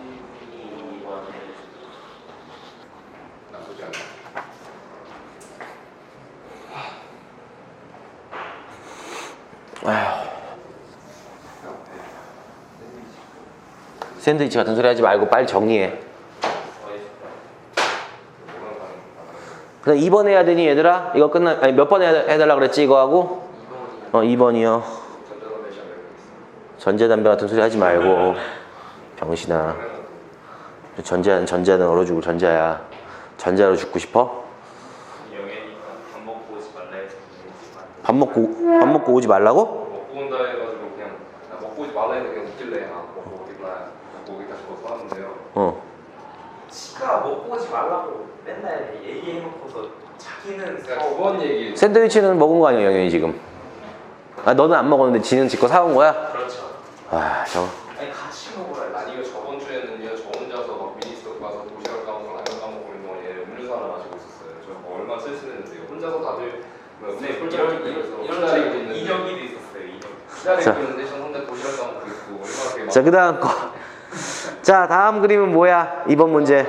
아휴. 샌드위치 같은 소리 하지 말고 빨리 정리해. 그럼 2번 해야 되니 얘들아? 이거 아니 몇 번 해달라 그랬지 이거 하고? 2번이요. 전자담배 같은 소리 하지 말고 병신아. 전자는 얼어 죽을 전자야. 전자로 죽고 싶어? 밥 먹고 오지 말라고? 먹고 온다 해가지고 그냥 먹고 오지 말라 해서 그냥 웃길래 먹고 오기까지 왔는데요. 치가 먹고 오지 말라고 맨날 얘기해놓고서 자기는 제가 두 번 얘기. 샌드위치는 먹은 거 아니야 영현이 지금? 아 너는 안 먹었는데 지는 지거 사온 거야? 그렇죠. 아 저거. 아니 같이 먹으라. 아니 이거 저번 주에는요 저 혼자서 막 미니스톱 가서 도시락 까먹고 라면 까먹고 있는 동안에 음료수 하나 마시고 있었어요. 저 얼마나 쓸쓸했는데요. 혼자서 다들 이런 날이 있는데 이력이도 있었어요. 기다리고 있는데 저 혼자 도시락 까먹고 있고 얼마나 그게 자, 그 다음 거. 자, 다음 그림은 뭐야? 2번 문제.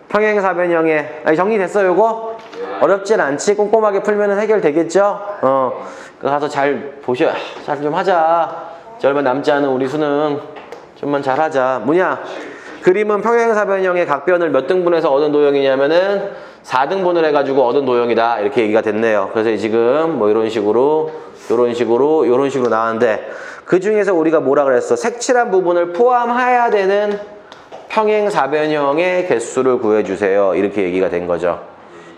평행사변형의. 아니, 정리됐어, 요거? 어렵진 않지? 꼼꼼하게 풀면 해결되겠죠? 가서 잘 보셔. 잘 좀 하자. 얼마 남지 않은 우리 수능. 좀만 잘 하자. 뭐냐? 그림은 평행사변형의 각변을 몇 등분해서 얻은 도형이냐면은 4등분을 해가지고 얻은 도형이다. 이렇게 얘기가 됐네요. 그래서 지금 뭐 이런 식으로 나왔는데 그 중에서 우리가 뭐라 그랬어? 색칠한 부분을 포함해야 되는 평행사변형의 개수를 구해주세요. 이렇게 얘기가 된 거죠.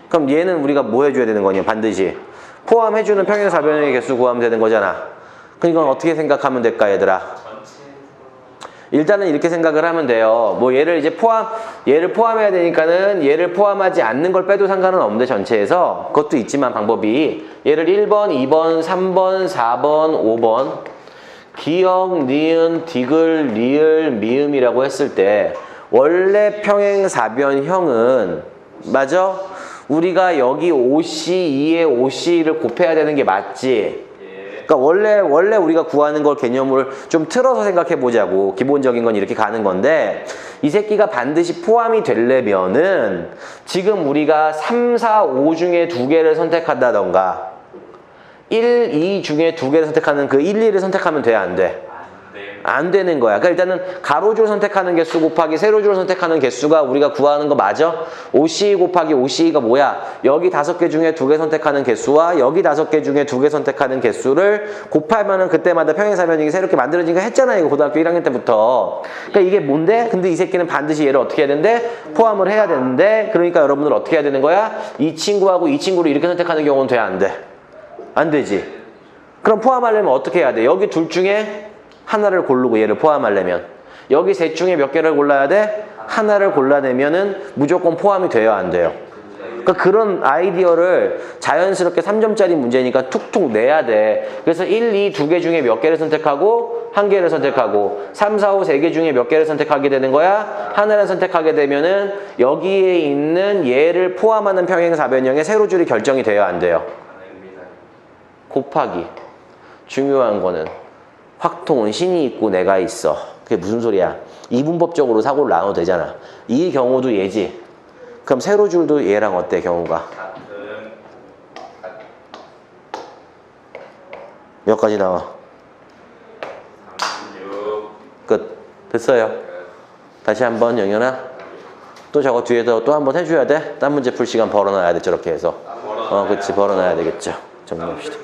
그럼 얘는 우리가 뭐 해줘야 되는 거냐? 반드시 포함해주는 평행사변형의 개수 구하면 되는 거잖아. 그러니까 어떻게 생각하면 될까 얘들아? 일단은 이렇게 생각을 하면 돼요. 뭐 얘를 포함해야 되니까는 얘를 포함하지 않는 걸 빼도 상관은 없는데 전체에서 그것도 있지만 방법이 얘를 1번, 2번, 3번, 4번, 5번 기역, 니은, 디귿, 리을, 미음이라고 했을 때 원래 평행사변형은 맞아? 우리가 여기 OC, 2에 OC를 곱해야 되는 게 맞지? 그러니까 원래 우리가 구하는 걸 개념을 좀 틀어서 생각해 보자고. 기본적인 건 이렇게 가는 건데 이 새끼가 반드시 포함이 되려면은 지금 우리가 3, 4, 5 중에 2개를 선택한다던가 1, 2 중에 두 개를 선택하는 그 1, 2를 선택하면 돼, 안 돼? 안 되는 거야. 그러니까 일단은 가로줄 선택하는 개수 곱하기 세로줄 선택하는 개수가 우리가 구하는 거 맞아? OC 곱하기 OC가 뭐야? 여기 5개 중에 2개 선택하는 개수와 여기 5개 중에 2개 선택하는 개수를 곱하면은 그때마다 평행사변형이 새롭게 만들어진 거 했잖아요. 이거 고등학교 1학년 때부터. 그러니까 이게 뭔데? 근데 이 새끼는 반드시 얘를 어떻게 해야 되는데? 포함을 해야 되는데, 그러니까 여러분들 어떻게 해야 되는 거야? 이 친구하고 이 친구를 이렇게 선택하는 경우는 돼, 안 돼? 안 되지. 그럼 포함하려면 어떻게 해야 돼? 여기 둘 중에 하나를 고르고 얘를 포함하려면 여기 셋 중에 몇 개를 골라야 돼? 하나를 골라내면은 무조건 포함이 돼요, 안 돼요? 그러니까 그런 아이디어를 자연스럽게 3점짜리 문제니까 툭툭 내야 돼. 그래서 1, 2, 2개 중에 몇 개를 선택하고 1개를 선택하고 3, 4, 5, 3개 중에 몇 개를 선택하게 되는 거야? 하나를 선택하게 되면은 여기에 있는 얘를 포함하는 평행사변형의 세로줄이 결정이 돼요, 안 돼요? 곱하기. 중요한 거는 확통은 신이 있고 내가 있어. 그게 무슨 소리야? 이분법적으로 사고를 나눠도 되잖아. 이 경우도 얘지. 그럼 세로줄도 얘랑 어때, 경우가? 몇 가지 나와? 끝. 됐어요. 다시 한번 영현아. 또 저거 뒤에서 또 한번 해줘야 돼. 딴 문제 풀 시간 벌어놔야 돼, 저렇게 해서. 그치, 벌어놔야 되겠죠. 정리합시다.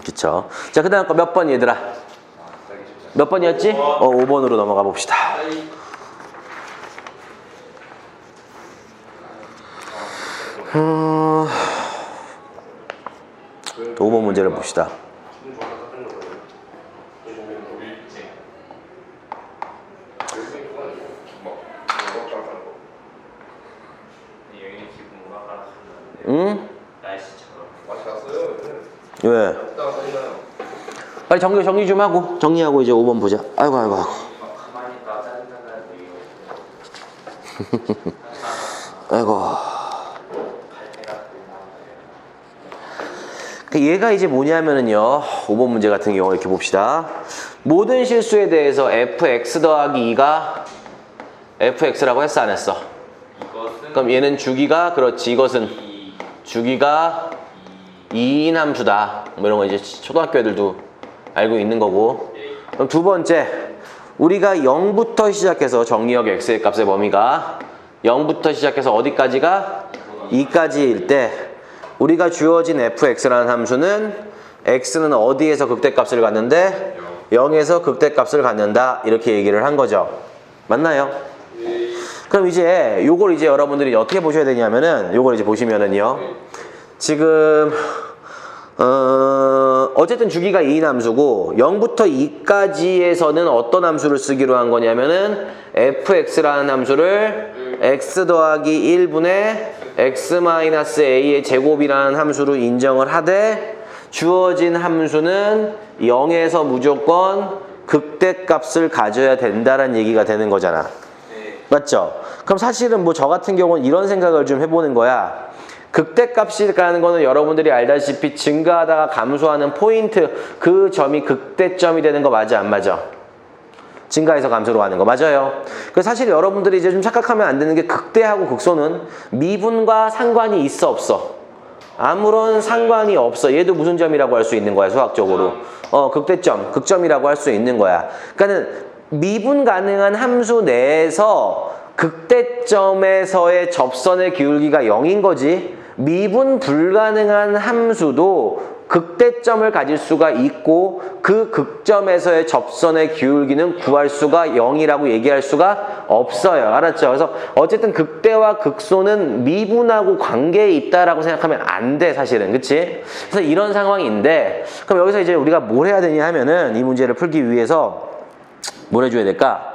그쵸. 자, 그 다음 거 몇 번 얘들아? 몇 번이었지? 5번으로 넘어가 봅시다. 5번 문제를 봅시다. 응? 왜? 빨리 정리 좀 하고 정리하고 이제 5번 보자. 아이고 가만히 짜증나는 아이고. 얘가 이제 뭐냐면은요, 5번 문제 같은 경우 이렇게 봅시다. 모든 실수에 대해서 fx 더하기 2가 fx라고 했어, 안 했어? 그럼 얘는 주기가, 그렇지, 이것은 주기가 2인 함수다. 뭐 이런 거 이제 초등학교 애들도 알고 있는 거고. 그럼 두 번째, 우리가 0부터 시작해서 정리역 x의 값의 범위가 0부터 시작해서 어디까지가? 2까지일 때 우리가 주어진 fx라는 함수는 x는 어디에서 극대값을 갖는데? 0에서 극대값을 갖는다. 이렇게 얘기를 한 거죠. 맞나요? 그럼 이제 요걸 이제 여러분들이 어떻게 보셔야 되냐면은 요걸 이제 보시면은요. 지금 어쨌든 주기가 2인 함수고 0부터 2까지에서는 어떤 함수를 쓰기로 한 거냐면은 fx라는 함수를 x 더하기 1분의 x-a의 제곱이라는 함수로 인정을 하되 주어진 함수는 0에서 무조건 극대값을 가져야 된다는 얘기가 되는 거잖아. 맞죠? 그럼 사실은 뭐 저 같은 경우는 이런 생각을 좀 해보는 거야. 극대값이라는 거는 여러분들이 알다시피 증가하다가 감소하는 포인트, 그 점이 극대점이 되는 거 맞아, 안 맞아? 증가해서 감소로 가는 거 맞아요. 그래서 사실 여러분들이 이제 좀 착각하면 안 되는 게 극대하고 극소는 미분과 상관이 있어, 없어? 아무런 상관이 없어. 얘도 무슨 점이라고 할 수 있는 거야, 수학적으로? 극대점, 극점이라고 할 수 있는 거야. 그러니까는 미분 가능한 함수 내에서 극대점에서의 접선의 기울기가 0인 거지. 미분 불가능한 함수도 극대점을 가질 수가 있고 그 극점에서의 접선의 기울기는 구할 수가 0이라고 얘기할 수가 없어요. 알았죠? 그래서 어쨌든 극대와 극소는 미분하고 관계에 있다라고 생각하면 안 돼, 사실은. 그치? 그래서 이런 상황인데, 그럼 여기서 이제 우리가 뭘 해야 되냐 하면은 이 문제를 풀기 위해서 뭘 해줘야 될까?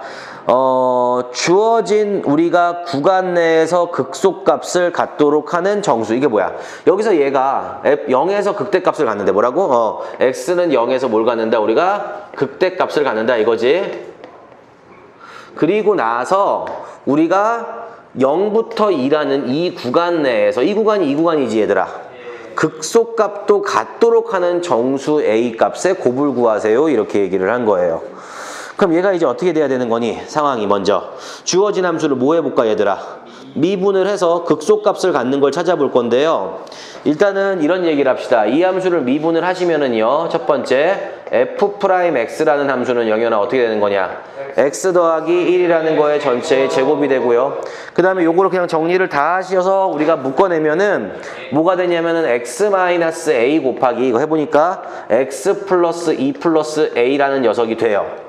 주어진 우리가 구간 내에서 극소값을 갖도록 하는 정수. 이게 뭐야? 여기서 얘가 0에서 극대값을 갖는데 뭐라고? x는 0에서 뭘 갖는다? 우리가 극대값을 갖는다 이거지. 그리고 나서 우리가 0부터 2라는 이 구간 내에서, 이 구간이 이 구간이지 얘들아. 극소값도 갖도록 하는 정수 a 값의 곱을 구하세요. 이렇게 얘기를 한 거예요. 그럼 얘가 이제 어떻게 돼야 되는 거니? 상황이 먼저 주어진 함수를 뭐 해볼까 얘들아? 미분을 해서 극소값을 갖는 걸 찾아볼 건데요. 일단은 이런 얘기를 합시다. 이 함수를 미분을 하시면은요. 첫 번째 f'x라는 함수는 영현아 어떻게 되는 거냐? x 더하기 1이라는 거의 전체의 제곱이 되고요. 그 다음에 요거를 그냥 정리를 다 하셔서 우리가 묶어내면은 뭐가 되냐면은 x-a 곱하기 이거 해보니까 x 플러스 2 플러스 a라는 녀석이 돼요.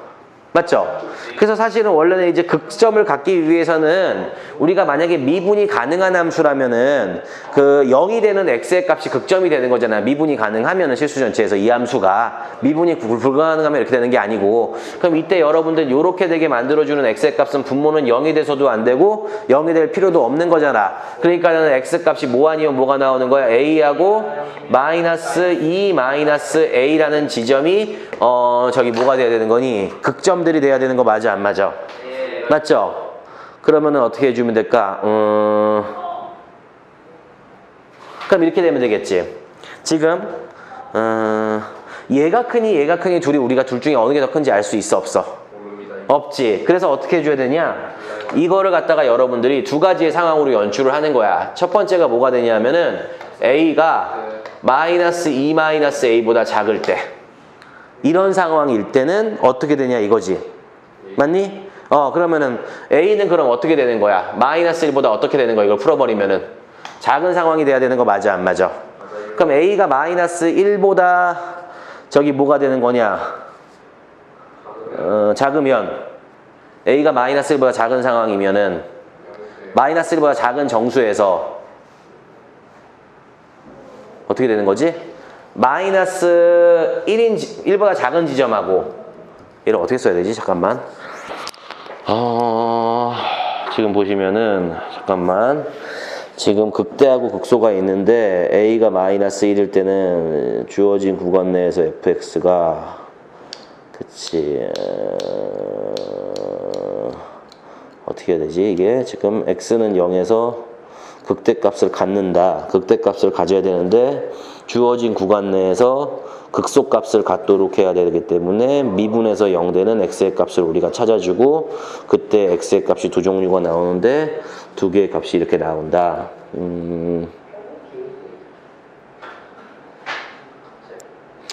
맞죠? 그래서 사실은 원래는 이제 극점을 갖기 위해서는 우리가 만약에 미분이 가능한 함수라면은 그 0이 되는 x의 값이 극점이 되는 거잖아. 미분이 가능하면은 실수 전체에서 이 함수가 미분이 불가능하면 이렇게 되는 게 아니고, 그럼 이때 여러분들 요렇게 되게 만들어주는 x의 값은 분모는 0이 돼서도 안 되고 0이 될 필요도 없는 거잖아. 그러니까는 x 값이 뭐 아니면 뭐가 나오는 거야? a하고 마이너스 2 마이너스 a라는 지점이 저기 뭐가 돼야 되는 거니? 극점들이 돼야 되는 거 맞아 안 맞아? 맞죠? 그러면은 어떻게 해주면 될까? 그럼 이렇게 되면 되겠지. 지금 얘가 크니 둘이 우리가 둘 중에 어느 게 더 큰지 알 수 있어 없어? 없지. 그래서 어떻게 해줘야 되냐? 이거를 갖다가 여러분들이 두 가지의 상황으로 연출을 하는 거야. 첫 번째가 뭐가 되냐면은 a가 마이너스 2 마이너스 a보다 작을 때, 이런 상황일 때는 어떻게 되냐 이거지. 맞니? 그러면은 a는 그럼 어떻게 되는 거야? 마이너스 1보다 어떻게 되는 거야? 이걸 풀어버리면은 작은 상황이 돼야 되는 거 맞아 안 맞아? 그럼 a가 마이너스 1보다 저기 뭐가 되는 거냐? 작으면 a가 마이너스 1보다 작은 상황이면은 마이너스 1보다 작은 정수에서 어떻게 되는 거지? 마이너스 1보다 작은 지점하고, 얘를 어떻게 써야 되지? 잠깐만. 지금 보시면은 잠깐만. 지금 극대하고 극소가 있는데 a가 마이너스 1일 때는 주어진 구간 내에서 fx가 그치 어떻게 해야 되지? 이게 지금 x는 0에서 극대값을 갖는다. 극대값을 가져야 되는데 주어진 구간 내에서 극소값을 갖도록 해야 되기 때문에 미분에서 0 되는 x의 값을 우리가 찾아주고, 그때 x의 값이 두 종류가 나오는데 두 개의 값이 이렇게 나온다.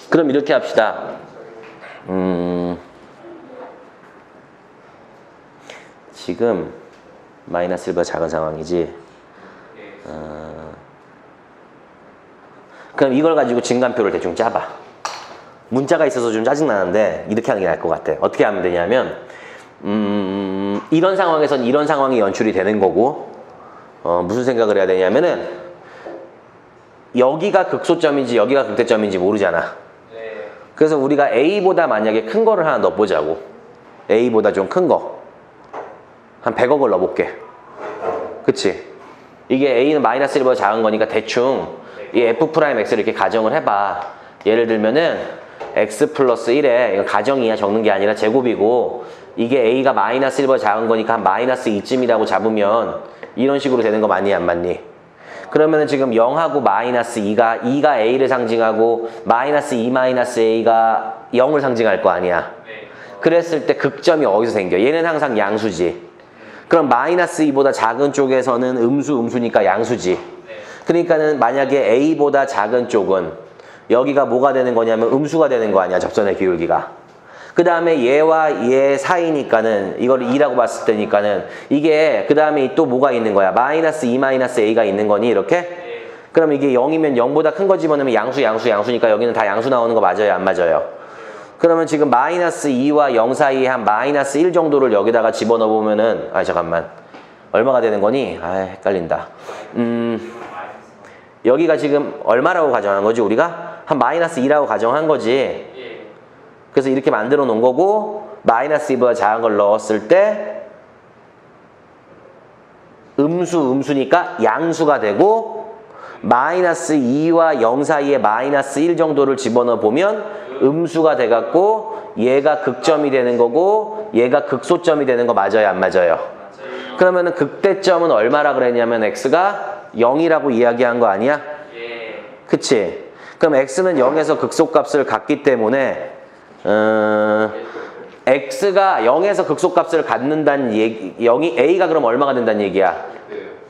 그럼 이렇게 합시다. 지금 마이너스 1보다 작은 상황이지. 그럼 이걸 가지고 진간표를 대충 짜봐. 문자가 있어서 좀 짜증나는데 이렇게 하는 게 나을 것 같아. 어떻게 하면 되냐면 이런 상황에선 이런 상황이 연출이 되는 거고, 무슨 생각을 해야 되냐면은 여기가 극소점인지 여기가 극대점인지 모르잖아. 그래서 우리가 a보다 만약에 큰 거를 하나 넣어보자고. a보다 좀 큰 거 한 100억을 넣어볼게. 그치? 이게 a는 마이너스 1보다 작은 거니까 대충 이 f'x를 이렇게 가정을 해봐. 예를 들면은 x 플러스 1에, 이건 가정이야, 적는 게 아니라 제곱이고, 이게 a가 마이너스 1보다 작은 거니까 한 마이너스 2쯤이라고 잡으면 이런 식으로 되는 거 맞니 안 맞니? 그러면은 지금 0하고 마이너스 2가 a를 상징하고 마이너스 2 마이너스 a가 0을 상징할 거 아니야. 그랬을 때 극점이 어디서 생겨? 얘는 항상 양수지. 그럼 마이너스 2보다 작은 쪽에서는 음수니까 양수지. 그러니까는 만약에 a보다 작은 쪽은 여기가 뭐가 되는 거냐면 음수가 되는 거 아니야, 접선의 기울기가. 그 다음에 얘와 얘 사이니까는 이걸 2라고 봤을 때니까는 이게 그 다음에 또 뭐가 있는 거야? 마이너스 2 마이너스 a가 있는 거니 이렇게? 그럼 이게 0이면 0보다 큰 거 집어넣으면 양수니까 여기는 다 양수 나오는 거 맞아요 안 맞아요? 그러면 지금 마이너스 2와 0 사이에 한 마이너스 1 정도를 여기다가 집어넣어 보면은, 잠깐만, 얼마가 되는 거니? 헷갈린다. 여기가 지금 얼마라고 가정한 거지 우리가? 한 마이너스 2라고 가정한 거지. 그래서 이렇게 만들어 놓은 거고, 마이너스 2보다 작은 걸 넣었을 때 음수니까 양수가 되고, 마이너스 2와 0 사이에 마이너스 1 정도를 집어넣어 보면 음수가 돼갖고 얘가 극점이 되는 거고 얘가 극소점이 되는 거 맞아요 안 맞아요? 그러면은 극대점은 얼마라 그랬냐면 x가 0이라고 이야기한 거 아니야? 그치? 그럼 x는 0에서 극소값을 갖기 때문에 x가 0에서 극소값을 갖는다는 얘기, a가 그럼 얼마가 된다는 얘기야?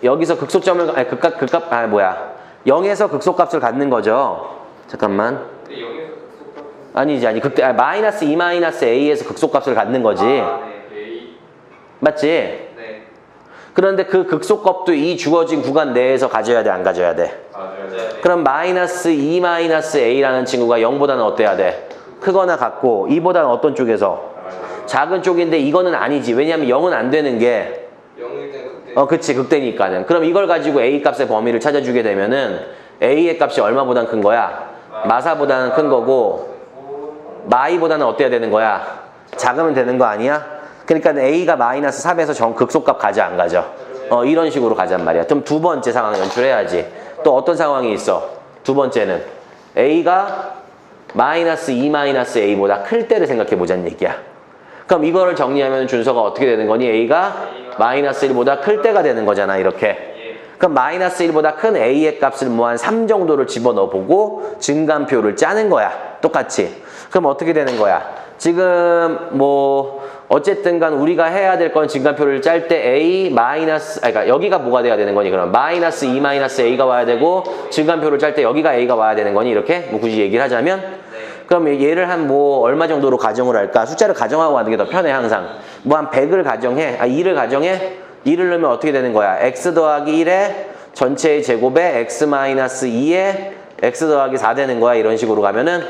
여기서 극소점을 아니 극값 아 뭐야 0에서 극소값을 갖는 거죠. 잠깐만. 근데 영에서 속도 아니지 극대 마이너스 2 마이너스 a에서 극소값을 갖는 거지. 네. A. 맞지? 네. 그런데 그 극소값도 이 주어진 구간 내에서 가져야 돼, 안 가져야 돼? 맞아요. 네. 그럼 마이너스 2 마이너스 a라는 친구가 0보다는 어때야 돼? 크거나 같고 2보다는 어떤 쪽에서? 작은 쪽인데 이거는 아니지. 왜냐하면 0은 안 되는 게 0일 땐 그때 그치 극대니까는. 그럼 이걸 가지고 a 값의 범위를 찾아주게 되면은 a의 값이 얼마보단 큰 거야? 마사보다는 큰 거고 마이보다는 어때야 되는 거야? 작으면 되는 거 아니야? 그러니까 a가 마이너스 3에서 정 극소값 가져 안 가져? 이런 식으로 가잔 말이야. 그럼 두 번째 상황 연출해야지. 또 어떤 상황이 있어? 두 번째는 a가 마이너스 2 마이너스 a보다 클 때를 생각해 보자는 얘기야. 그럼 이거를 정리하면 준서가 어떻게 되는 거니? a가 마이너스 1보다 클 때가 되는 거잖아, 이렇게. 그럼 마이너스 1보다 큰 a의 값을 뭐 한 3 정도를 집어넣어 보고 증감표를 짜는 거야. 똑같이. 그럼 어떻게 되는 거야? 지금 뭐 어쨌든 간 우리가 해야 될 건 증감표를 짤 때 a 마이너스 그러니까 여기가 뭐가 돼야 되는 거니? 그럼 마이너스 2 마이너스 a가 와야 되고 증감표를 짤 때 여기가 a가 와야 되는 거니? 이렇게 뭐 굳이 얘기를 하자면 그럼 얘를 한 뭐 얼마 정도로 가정을 할까? 숫자를 가정하고 하는 게 더 편해 항상. 뭐 한 100을 가정해. 2를 가정해. 2를 넣으면 어떻게 되는 거야? x 더하기 1에 전체의 제곱에 x 마이너스 2에 x 더하기 4 되는 거야. 이런 식으로 가면은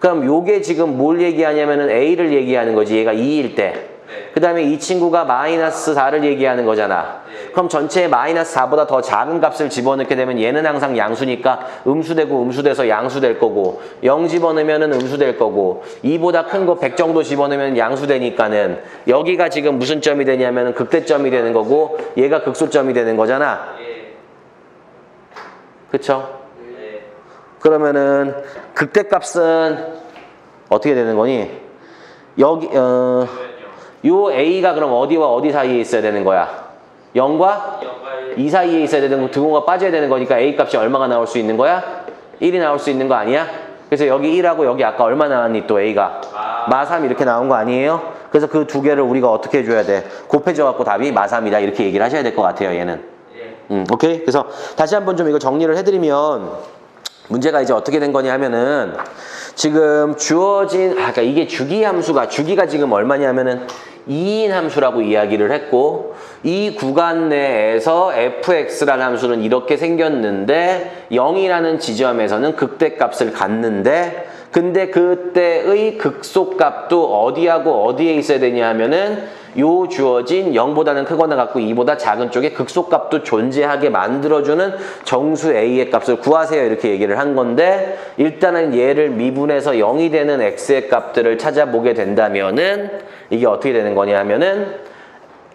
그럼 요게 지금 뭘 얘기하냐면은 a를 얘기하는 거지. 얘가 2일 때. 그 다음에 이 친구가 마이너스 4를 얘기하는 거잖아. 그럼 전체에 마이너스 4보다 더 작은 값을 집어넣게 되면 얘는 항상 양수니까 음수되고 음수돼서 양수될 거고 0 집어넣으면 음수될 거고 2보다 큰 거 100 정도 집어넣으면 양수되니까는 여기가 지금 무슨 점이 되냐면은 극대점이 되는 거고 얘가 극소점이 되는 거잖아. 그쵸? 그러면은 극대값은 어떻게 되는 거니? 여기 요 a가 그럼 어디와 어디 사이에 있어야 되는 거야? 0과 2 사이에 있어야 되는 거, 등호가 빠져야 되는 거니까 a 값이 얼마가 나올 수 있는 거야? 1이 나올 수 있는 거 아니야? 그래서 여기 1하고 여기 아까 얼마 나왔니 또 a가? 마 3 이렇게 나온 거 아니에요? 그래서 그 두 개를 우리가 어떻게 해줘야 돼? 곱해줘 갖고 답이 마 3이다 이렇게 얘기를 하셔야 될 것 같아요 얘는. 오케이? 그래서 다시 한번 좀 이거 정리를 해드리면 문제가 이제 어떻게 된 거냐 하면은 지금 주어진 그러니까 이게 주기 함수가 주기가 지금 얼마냐면은 2인 함수라고 이야기를 했고 이 구간 내에서 fx라는 함수는 이렇게 생겼는데 0이라는 지점에서는 극대값을 갖는데 근데 그때의 극소값도 어디하고 어디에 있어야 되냐 하면은 요 주어진 0보다는 크거나 같고 2보다 작은 쪽에 극소값도 존재하게 만들어주는 정수 a의 값을 구하세요 이렇게 얘기를 한 건데 일단은 얘를 미분해서 0이 되는 x의 값들을 찾아보게 된다면은 이게 어떻게 되는 거냐 하면은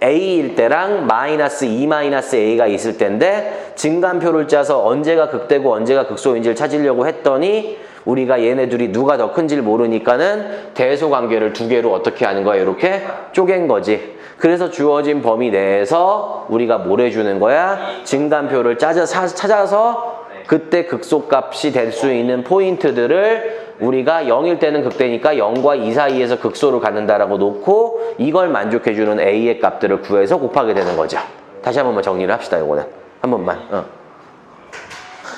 a일 때랑 마이너스 2 마이너스 a가 있을 때인데 증감표를 짜서 언제가 극대고 언제가 극소인지를 찾으려고 했더니 우리가 얘네 둘이 누가 더 큰지를 모르니까는 대소관계를 두 개로 어떻게 하는 거야? 이렇게 쪼갠 거지. 그래서 주어진 범위 내에서 우리가 뭘 해주는 거야? 증감표를 찾아서 그때 극소값이 될 수 있는 포인트들을 우리가 0일 때는 극대니까 0과 2 사이에서 극소를 갖는다라고 놓고 이걸 만족해주는 a의 값들을 구해서 곱하게 되는 거죠. 다시 한 번만 정리를 합시다. 요거는 한 번만.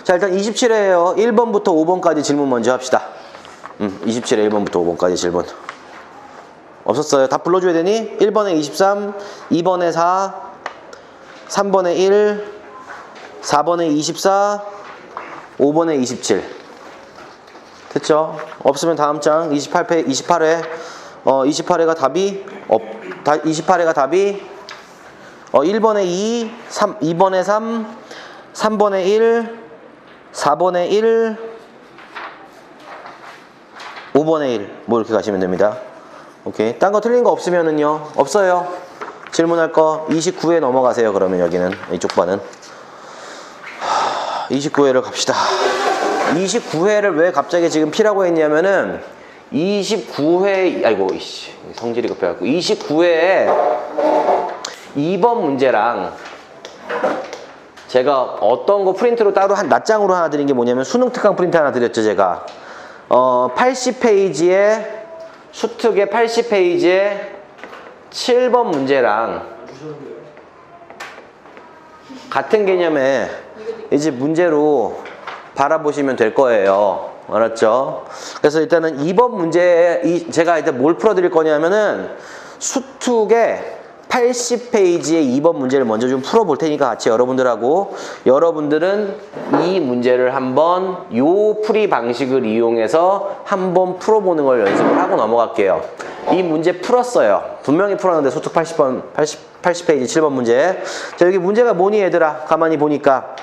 자 일단 27회에요. 1번부터 5번까지 질문 먼저 합시다. 27회 1번부터 5번까지 질문. 없었어요. 다 불러줘야 되니? 1번에 23, 2번에 4, 3번에 1, 4번에 24, 5번에 27. 됐죠? 없으면 다음 장 28회 28회가 답이 28회가 답이 1번에 2, 2번에 3, 3번에 1, 4번에 1, 5번에 1. 뭐 이렇게 가시면 됩니다. 오케이. 딴 거 틀린 거 없으면은요. 없어요. 질문할 거 29회 넘어가세요. 그러면 여기는 이쪽 반은 29회를 갑시다. 29회를 왜 갑자기 지금 P라고 했냐면은 29회 아이고 이씨 성질이 급해갖고 29회에 2번 문제랑 제가 어떤 거 프린트로 따로 낱장으로 하나 드린 게 뭐냐면 수능 특강 프린트 하나 드렸죠 제가 80페이지에 수특의 80페이지에 7번 문제랑 같은 개념에 이제 문제로 바라보시면 될 거예요. 알았죠? 그래서 일단은 2번 문제, 제가 일단 뭘 풀어드릴 거냐면은 수특의 80페이지의 2번 문제를 먼저 좀 풀어볼 테니까 같이 여러분들하고, 여러분들은 이 문제를 한번 요 풀이 방식을 이용해서 한번 풀어보는 걸 연습을 하고 넘어갈게요. 이 문제 풀었어요. 분명히 풀었는데 수특 80페이지 7번 문제. 자, 여기 문제가 뭐니 얘들아? 가만히 보니까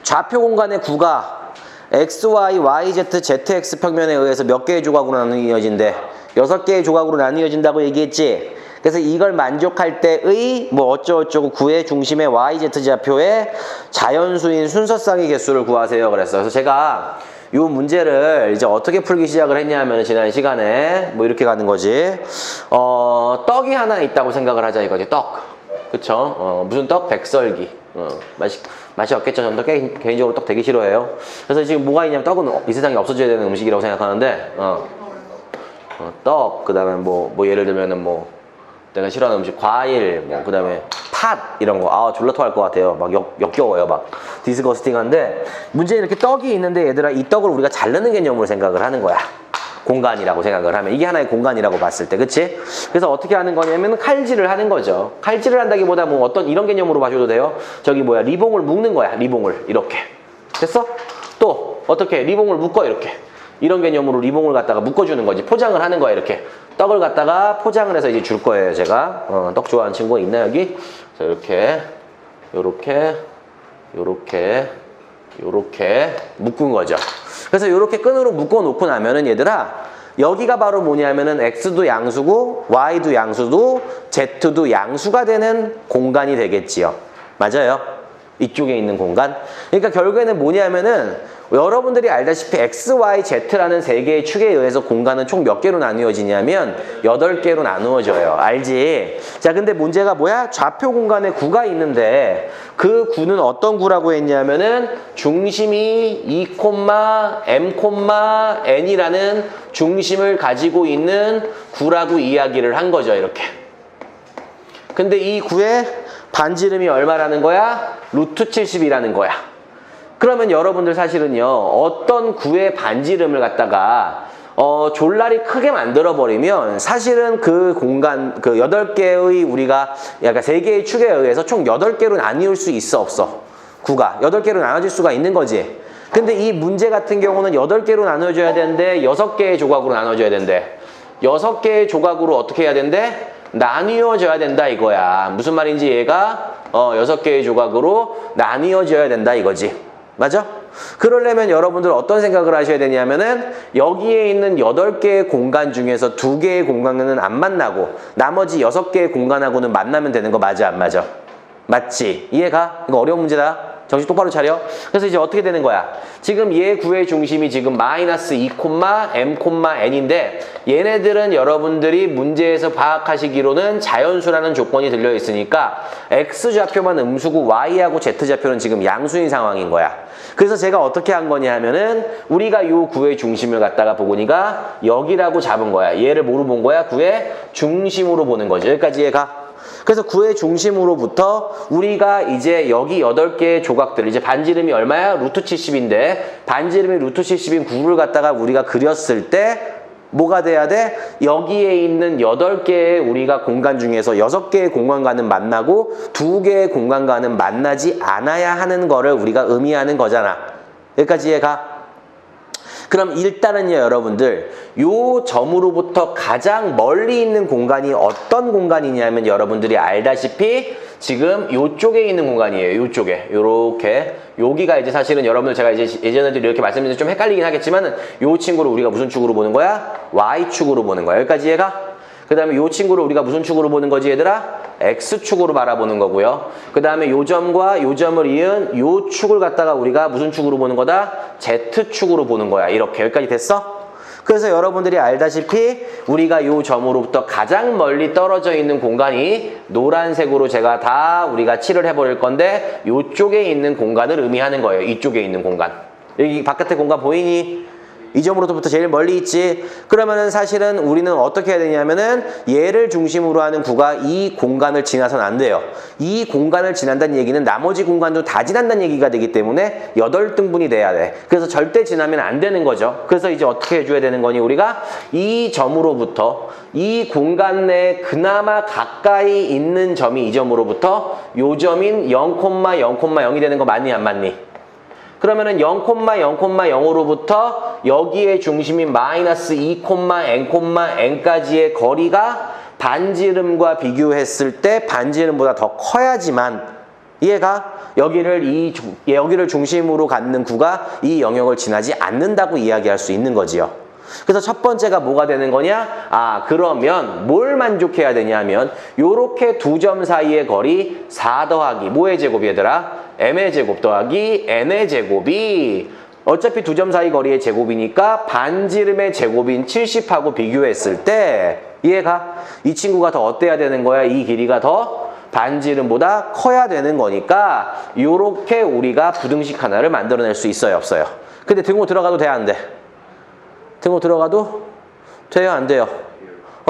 좌표 공간의 구가 x, y, y, z, zx 평면에 의해서 몇 개의 조각으로 나뉘어진대? 6개의 조각으로 나뉘어진다고 얘기했지? 그래서 이걸 만족할 때의 뭐 어쩌고저쩌고 구의 중심의 y, z 좌표의 자연수인 순서쌍의 개수를 구하세요. 그랬어요. 그래서 제가 이 문제를 이제 어떻게 풀기 시작을 했냐면 지난 시간에 뭐 이렇게 가는 거지. 떡이 하나 있다고 생각을 하자 이거지. 떡. 그쵸? 무슨 떡? 백설기. 맛이 없겠죠. 저는 개인적으로 떡 되게 싫어해요. 그래서 지금 뭐가 있냐면 떡은 이 세상에 없어져야 되는 음식이라고 생각하는데 떡, 그 다음에 뭐 예를 들면은 뭐 내가 싫어하는 음식 과일, 뭐 그 다음에 팥 이런 거 졸라 토할 것 같아요. 막 역겨워요. 막 디스거스팅한데 문제는 이렇게 떡이 있는데 얘들아 이 떡을 우리가 자르는 개념으로 생각을 하는 거야. 공간이라고 생각을 하면 이게 하나의 공간이라고 봤을 때, 그치? 그래서 어떻게 하는 거냐면 칼질을 하는 거죠. 칼질을 한다기보다 뭐 어떤 이런 개념으로 봐줘도 돼요. 저기 뭐야 리봉을 묶는 거야. 리봉을 이렇게 됐어? 또 어떻게 리봉을 묶어 이렇게 이런 개념으로 리봉을 갖다가 묶어주는 거지. 포장을 하는 거야 이렇게. 떡을 갖다가 포장을 해서 이제 줄 거예요. 제가 떡 좋아하는 친구가 있나 여기? 자 이렇게 요렇게 묶은 거죠. 그래서 요렇게 끈으로 묶어 놓고 나면은 얘들아 여기가 바로 뭐냐면은 x도 양수고 y도 양수도 z도 양수가 되는 공간이 되겠지요. 맞아요? 이쪽에 있는 공간. 그러니까 결국에는 뭐냐면은 여러분들이 알다시피 x, y, z라는 세 개의 축에 의해서 공간은 총 몇 개로 나누어지냐면 8개로 나누어져요. 알지? 자, 근데 문제가 뭐야? 좌표 공간에 구가 있는데 그 구는 어떤 구라고 했냐면은 중심이 2, m, n이라는 중심을 가지고 있는 구라고 이야기를 한 거죠. 이렇게. 근데 이 구의 반지름이 얼마라는 거야? 루트 70이라는 거야. 그러면 여러분들 사실은요 어떤 구의 반지름을 갖다가 졸라리 크게 만들어 버리면 사실은 그 공간 그 8개의 우리가 약간 3개의 축에 의해서 총 8개로 나뉘을 수 있어 없어? 구가 8개로 나눠질 수가 있는 거지. 근데 이 문제 같은 경우는 8개로 나눠져야 되는데 6개의 조각으로 나눠져야 된대. 6개의 조각으로 어떻게 해야 된대? 나뉘어져야 된다 이거야. 무슨 말인지 얘가 6개의 조각으로 나뉘어져야 된다 이거지. 맞아? 그러려면 여러분들 어떤 생각을 하셔야 되냐면은 여기에 있는 8개의 공간 중에서 2개의 공간은 안 만나고 나머지 6개의 공간하고는 만나면 되는 거 맞아 안 맞아? 맞지? 이해가? 이거 어려운 문제다. 정신 똑바로 차려. 그래서 이제 어떻게 되는 거야? 지금 얘 구의 중심이 지금 마이너스 2, m, n인데 얘네들은 여러분들이 문제에서 파악하시기로는 자연수라는 조건이 들려 있으니까 x 좌표만 음수고 y하고 z 좌표는 지금 양수인 상황인 거야. 그래서 제가 어떻게 한 거냐 하면은 우리가 요 구의 중심을 갖다가 보고니까 여기라고 잡은 거야. 얘를 뭐로 본 거야? 구의 중심으로 보는 거죠. 여기까지 얘가. 그래서 구의 중심으로부터 우리가 이제 여기 8개의 조각들, 이제 반지름이 얼마야? 루트 70인데 반지름이 루트 70인 구를 갖다가 우리가 그렸을 때 뭐가 돼야 돼? 여기에 있는 8개의 우리가 공간 중에서 6개의 공간과는 만나고 2개의 공간과는 만나지 않아야 하는 거를 우리가 의미하는 거잖아. 여기까지 이해가? 그럼 일단은요 여러분들 요 점으로부터 가장 멀리 있는 공간이 어떤 공간이냐면 여러분들이 알다시피 지금 요쪽에 있는 공간이에요. 요쪽에 요렇게 여기가 이제 사실은 여러분들 제가 이제 예전에도 이렇게 말씀드렸는데 좀 헷갈리긴 하겠지만은 요 친구를 우리가 무슨 축으로 보는 거야? Y축으로 보는 거야. 여기까지 얘가? 그 다음에 요 친구를 우리가 무슨 축으로 보는 거지 얘들아? X축으로 바라보는 거고요. 그 다음에 요 점과 요 점을 이은 요 축을 갖다가 우리가 무슨 축으로 보는 거다? Z축으로 보는 거야. 이렇게 여기까지 됐어? 그래서 여러분들이 알다시피 우리가 요 점으로부터 가장 멀리 떨어져 있는 공간이 노란색으로 제가 다 우리가 칠을 해버릴 건데 요쪽에 있는 공간을 의미하는 거예요. 이쪽에 있는 공간. 여기 바깥의 공간 보이니? 이 점으로부터 제일 멀리 있지. 그러면은 사실은 우리는 어떻게 해야 되냐면은 얘를 중심으로 하는 구가 이 공간을 지나서는 안 돼요. 이 공간을 지난다는 얘기는 나머지 공간도 다 지난다는 얘기가 되기 때문에 8등분이 돼야 돼. 그래서 절대 지나면 안 되는 거죠. 그래서 이제 어떻게 해줘야 되는 거니? 우리가 이 점으로부터 이 공간 내에 그나마 가까이 있는 점이 이 점으로부터 요 점인 0,0,0이 되는 거 맞니 안 맞니? 그러면은 0,0,0으로부터 여기에 중심인 마이너스 2,n,n까지의 거리가 반지름과 비교했을 때 반지름보다 더 커야지만 얘가 여기를 중심으로 갖는 구가 이 영역을 지나지 않는다고 이야기할 수 있는 거지요. 그래서 첫 번째가 뭐가 되는 거냐? 그러면 뭘 만족해야 되냐면 요렇게 두 점 사이의 거리 4 더하기 뭐의 제곱 얘들아? m의 제곱 더하기 n의 제곱이 어차피 두 점 사이 거리의 제곱이니까 반지름의 제곱인 70하고 비교했을 때 얘가 이 친구가 더 어때야 되는 거야? 이 길이가 더 반지름보다 커야 되는 거니까 요렇게 우리가 부등식 하나를 만들어낼 수 있어요, 없어요? 근데 등호 들어가도 돼, 안 돼? 등호 들어가도 돼요, 안 돼요?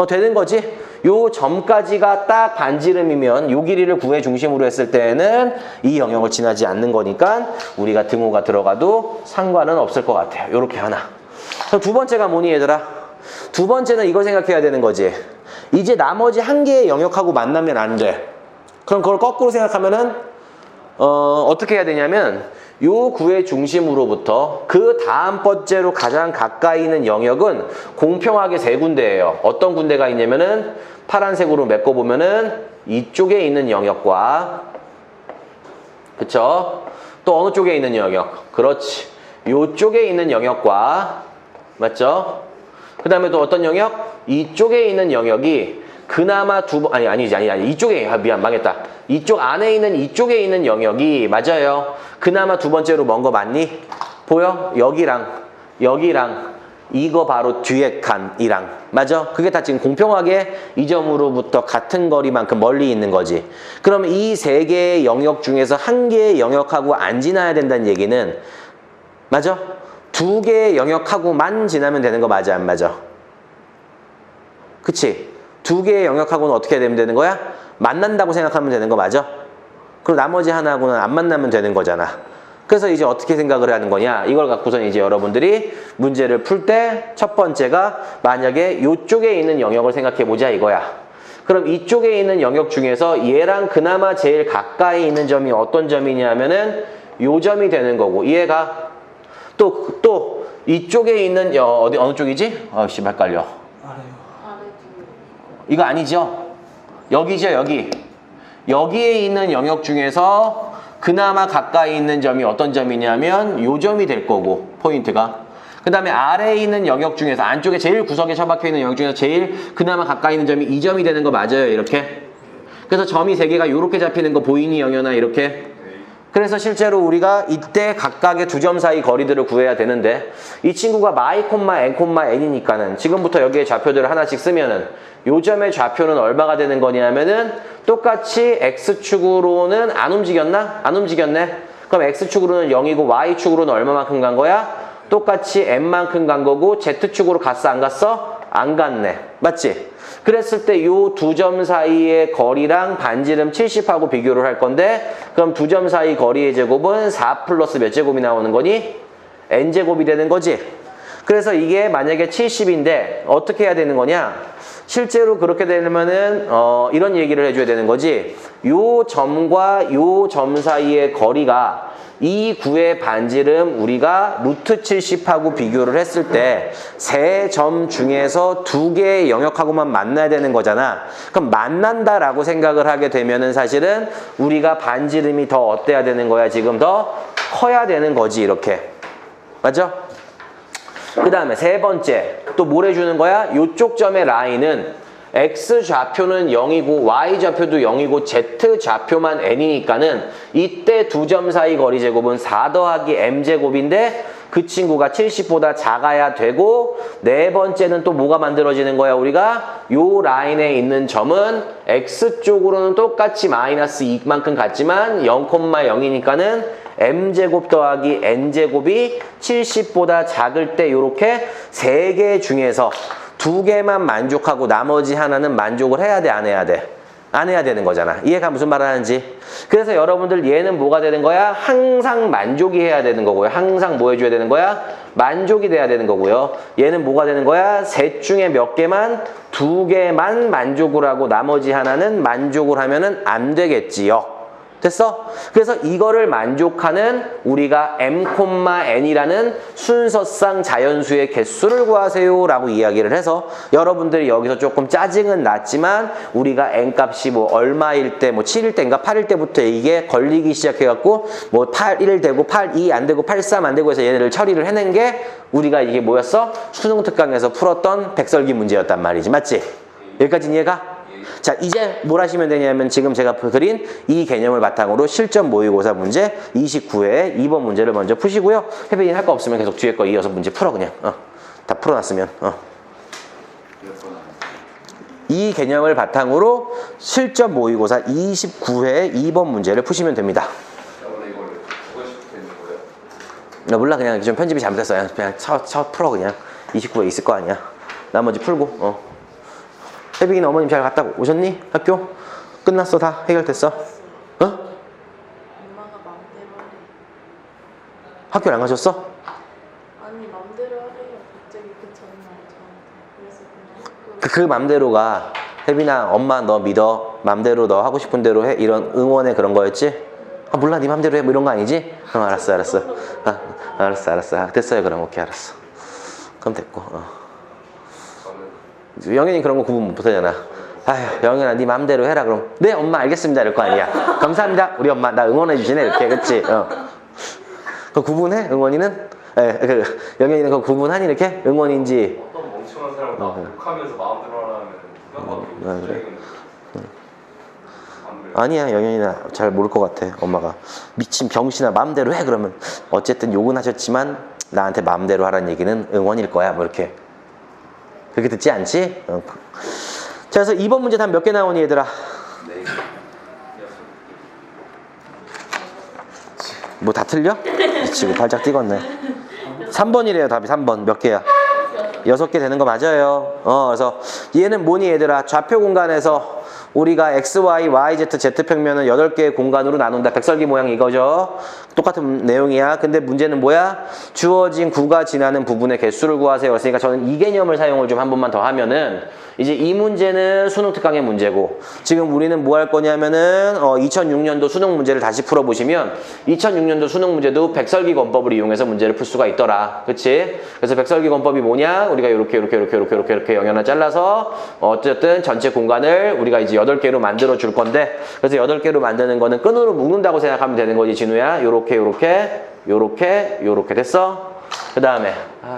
되는 거지? 요 점까지가 딱 반지름이면 요 길이를 구의 중심으로 했을 때는 이 영역을 지나지 않는 거니까 우리가 등호가 들어가도 상관은 없을 것 같아요. 요렇게 하나. 그럼 두 번째가 뭐니 얘들아? 두 번째는 이걸 생각해야 되는 거지. 이제 나머지 한 개의 영역하고 만나면 안 돼. 그럼 그걸 거꾸로 생각하면은 어떻게 해야 되냐면 요 구의 중심으로부터 그 다음 번째로 가장 가까이 있는 영역은 공평하게 세 군데예요. 어떤 군데가 있냐면은 파란색으로 메꿔보면은 이쪽에 있는 영역과 그쵸? 또 어느 쪽에 있는 영역? 그렇지. 요쪽에 있는 영역과 맞죠? 그 다음에 또 어떤 영역? 이쪽에 있는 영역이 그나마 아니지. 이쪽에, 미안, 망했다. 이쪽 안에 있는 이쪽에 있는 영역이, 맞아요. 그나마 두 번째로 먼 거 맞니? 보여? 여기랑, 이거 바로 뒤에 칸이랑, 맞아? 그게 다 지금 공평하게 이 점으로부터 같은 거리만큼 멀리 있는 거지. 그럼 이 세 개의 영역 중에서 한 개의 영역하고 안 지나야 된다는 얘기는, 맞아? 두 개의 영역하고만 지나면 되는 거 맞아, 안 맞아? 그치? 두 개의 영역하고는 어떻게 되면 되는 거야? 만난다고 생각하면 되는 거 맞아? 그리고 나머지 하나하고는 안 만나면 되는 거잖아. 그래서 이제 어떻게 생각을 하는 거냐? 이걸 갖고선 이제 여러분들이 문제를 풀 때 첫 번째가 만약에 이쪽에 있는 영역을 생각해 보자 이거야. 그럼 이쪽에 있는 영역 중에서 얘랑 그나마 제일 가까이 있는 점이 어떤 점이냐면은 요 점이 되는 거고 이해가? 또 이쪽에 있는 어느 쪽이지? 아씨 헷갈려. 이거 아니죠? 여기죠, 여기. 여기에 있는 영역 중에서 그나마 가까이 있는 점이 어떤 점이냐면 요 점이 될 거고, 포인트가. 그 다음에 아래에 있는 영역 중에서, 안쪽에 제일 구석에 처박혀 있는 영역 중에서 제일 그나마 가까이 있는 점이 이 점이 되는 거 맞아요, 이렇게? 그래서 점이 세 개가 이렇게 잡히는 거 보이니, 영현아, 이렇게? 그래서 실제로 우리가 이때 각각의 두 점 사이 거리들을 구해야 되는데 이 친구가 마이 콤마 n 콤마 n이니까는 지금부터 여기에 좌표들을 하나씩 쓰면은 요 점의 좌표는 얼마가 되는 거냐면은 똑같이 x축으로는 안 움직였나? 안 움직였네? 그럼 x축으로는 0이고 y축으로는 얼마만큼 간 거야? 똑같이 n만큼 간 거고 z축으로 갔어 안 갔어? 안 갔네. 맞지? 그랬을 때 요 두 점 사이의 거리랑 반지름 70하고 비교를 할 건데 그럼 두 점 사이 거리의 제곱은 4 플러스 몇 제곱이 나오는 거니? n제곱이 되는 거지. 그래서 이게 만약에 70인데 어떻게 해야 되는 거냐? 실제로 그렇게 되면은 이런 얘기를 해줘야 되는 거지. 요 점과 요 점 사이의 거리가 이 구의 반지름 우리가 루트 70하고 비교를 했을 때 세 점 중에서 두 개의 영역하고만 만나야 되는 거잖아. 그럼 만난다라고 생각을 하게 되면은 사실은 우리가 반지름이 더 어때야 되는 거야? 지금 더 커야 되는 거지, 이렇게. 맞죠? 그 다음에 세 번째 또 뭘 해주는 거야? 요쪽 점의 라인은 x 좌표는 0이고 y 좌표도 0이고 z 좌표만 n이니까는 이때 두 점 사이 거리 제곱은 4 더하기 m 제곱인데 그 친구가 70보다 작아야 되고 네 번째는 또 뭐가 만들어지는 거야? 우리가 요 라인에 있는 점은 x 쪽으로는 똑같이 마이너스 2만큼 같지만 0,0이니까는 m제곱 더하기 n제곱이 70보다 작을 때 요렇게 3개 중에서 2개만 만족하고 나머지 하나는 만족을 해야 돼, 안 해야 돼? 안 해야 되는 거잖아. 이해가 무슨 말 하는지. 그래서 여러분들 얘는 뭐가 되는 거야? 항상 만족이 해야 되는 거고요. 항상 뭐 해줘야 되는 거야? 만족이 돼야 되는 거고요. 얘는 뭐가 되는 거야? 셋 중에 몇 개만, 2개만 만족을 하고 나머지 하나는 만족을 하면은 안 되겠지요. 됐어? 그래서 이거를 만족하는 우리가 m,n이라는 순서상 자연수의 개수를 구하세요 라고 이야기를 해서 여러분들이 여기서 조금 짜증은 났지만 우리가 n값이 뭐 얼마일 때 뭐 7일 때인가 8일 때부터 이게 걸리기 시작해갖고 뭐 8일 되고 8.2 안 되고 8.3 안 되고 해서 얘네를 처리를 해낸 게 우리가 이게 뭐였어? 수능 특강에서 풀었던 백설기 문제였단 말이지. 맞지? 여기까지는 이해가? 자, 이제 뭘 하시면 되냐면 지금 제가 그린 이 개념을 바탕으로 실전 모의고사 문제 29회 2번 문제를 먼저 푸시고요. 혜빈이 할 거 없으면 계속 뒤에 거 이어서 문제 풀어 그냥. 다 풀어놨으면. 이 개념을 바탕으로 실전 모의고사 29회 2번 문제를 푸시면 됩니다. 원래 이걸 보고 싶을 때 있는 거예요? 나 몰라 그냥 좀 편집이 잘못됐어. 그냥 첫 풀어 그냥. 29회 있을 거 아니야. 나머지 풀고. 혜빈이는 어머님 잘 갔다 오셨니? 학교? 끝났어 다? 해결됐어? 엄마가 맘대로 하래. 학교를 안 가셨어? 아니 맘대로 하래요. 갑자기 그 전날 저한테. 그래서 그냥 그 맘대로가 혜빈아 엄마 너 믿어 맘대로 너 하고 싶은 대로 해 이런 응원의 그런 거였지? 아 몰라 네 맘대로 해 뭐 이런 거 아니지? 알았어 알았어 됐어요 그럼 오케이 알았어 그럼 됐고 영현이 그런 거 구분 못 하잖아. 아휴 영현아 네 맘대로 해라 그럼 네 엄마 알겠습니다 이럴 거 아니야. 감사합니다 우리 엄마 나 응원해 주시네 이렇게 그치? 그 구분해 응원이는? 영현이는 그 구분하니 이렇게 응원인지 어떤 멍청한 사람을 막 욕하면서 마음대로 하라면 누가 봐도 그래. 안 그래요? 아니야 영현이나 잘 모를 것 같아. 엄마가 미친 병신아 맘대로 해 그러면 어쨌든 욕은 하셨지만 나한테 맘대로 하라는 얘기는 응원일 거야 뭐 이렇게 그렇게 듣지 않지? 자 그래서 2번 문제 답 몇 개 나오니 얘들아? 뭐 다 틀려? 지금 발작 뛰었네. 3번이래요 답이 3번 몇 개야? 6개 되는 거 맞아요. 그래서 얘는 뭐니 얘들아? 좌표 공간에서 우리가 x, y, y, z, z 평면은 8개의 공간으로 나눈다. 백설기 모양 이거죠. 똑같은 내용이야. 근데 문제는 뭐야? 주어진 구가 지나는 부분의 개수를 구하세요. 그러니까 저는 이 개념을 사용을 좀 한 번만 더 하면은 이제 이 문제는 수능 특강의 문제고 지금 우리는 뭐 할 거냐면은 2006년도 수능 문제를 다시 풀어보시면 2006년도 수능 문제도 백설기 권법을 이용해서 문제를 풀 수가 있더라. 그치? 그래서 백설기 권법이 뭐냐? 우리가 이렇게 영연을 잘라서 어쨌든 전체 공간을 우리가 이제 8개로 만들어 줄 건데 그래서 8개로 만드는 거는 끈으로 묶는다고 생각하면 되는 거지 진우야. 요렇게 됐어? 그 다음에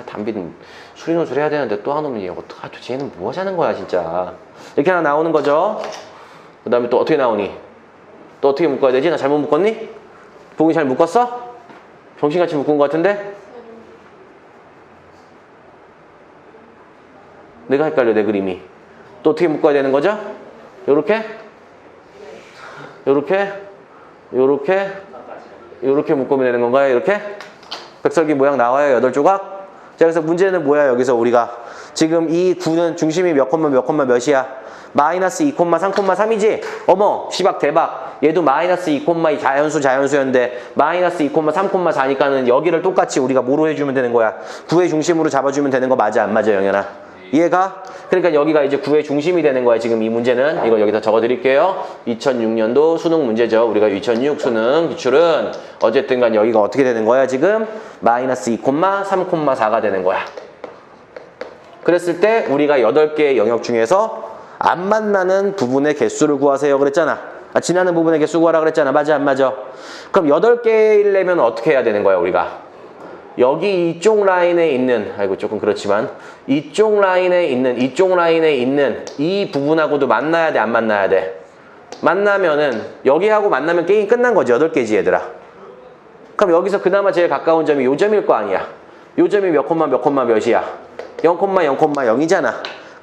담비는 수리노술 해야 되는데 또 한 놈이 도대체 얘는 뭐 하자는 거야 진짜. 이렇게 하나 나오는 거죠. 그 다음에 또 어떻게 나오니? 또 어떻게 묶어야 되지? 나 잘못 묶었니? 보기 잘 묶었어? 정신같이 묶은 것 같은데? 내가 헷갈려 내 그림이. 또 어떻게 묶어야 되는 거죠? 요렇게 묶으면 되는 건가요? 이렇게? 백설기 모양 나와요 8조각? 자 그래서 문제는 뭐야 여기서 우리가 지금 이 구는 중심이 몇 콤마 몇이야? 마이너스 2,3,3이지? 어머 시박 대박 얘도 마이너스 2, 자연수였는데 마이너스 2,3,4니까는 여기를 똑같이 우리가 뭐로 해주면 되는 거야? 9의 중심으로 잡아주면 되는 거 맞아 안 맞아 영현아? 이해가? 그러니까 여기가 이제 9의 중심이 되는 거야 지금 이 문제는. 이거 여기다 적어드릴게요. 2006년도 수능 문제죠. 우리가 2006 수능 기출은 어쨌든 간 여기가 어떻게 되는 거야 지금? 마이너스 2,3,4가 되는 거야. 그랬을 때 우리가 8개의 영역 중에서 안 만나는 부분의 개수를 구하세요 그랬잖아. 지나는 부분의 개수 구하라 그랬잖아. 맞아 안 맞아? 그럼 8개이려면 어떻게 해야 되는 거야 우리가? 여기 이쪽 라인에 있는 조금 그렇지만 이쪽 라인에 있는 이 부분하고도 만나야 돼 안 만나야 돼? 만나면은 여기하고 만나면 게임 끝난 거지. 8개지 얘들아. 그럼 여기서 그나마 제일 가까운 점이 요 점일 거 아니야. 요 점이 몇 콤마 몇이야? 0,0,0이잖아.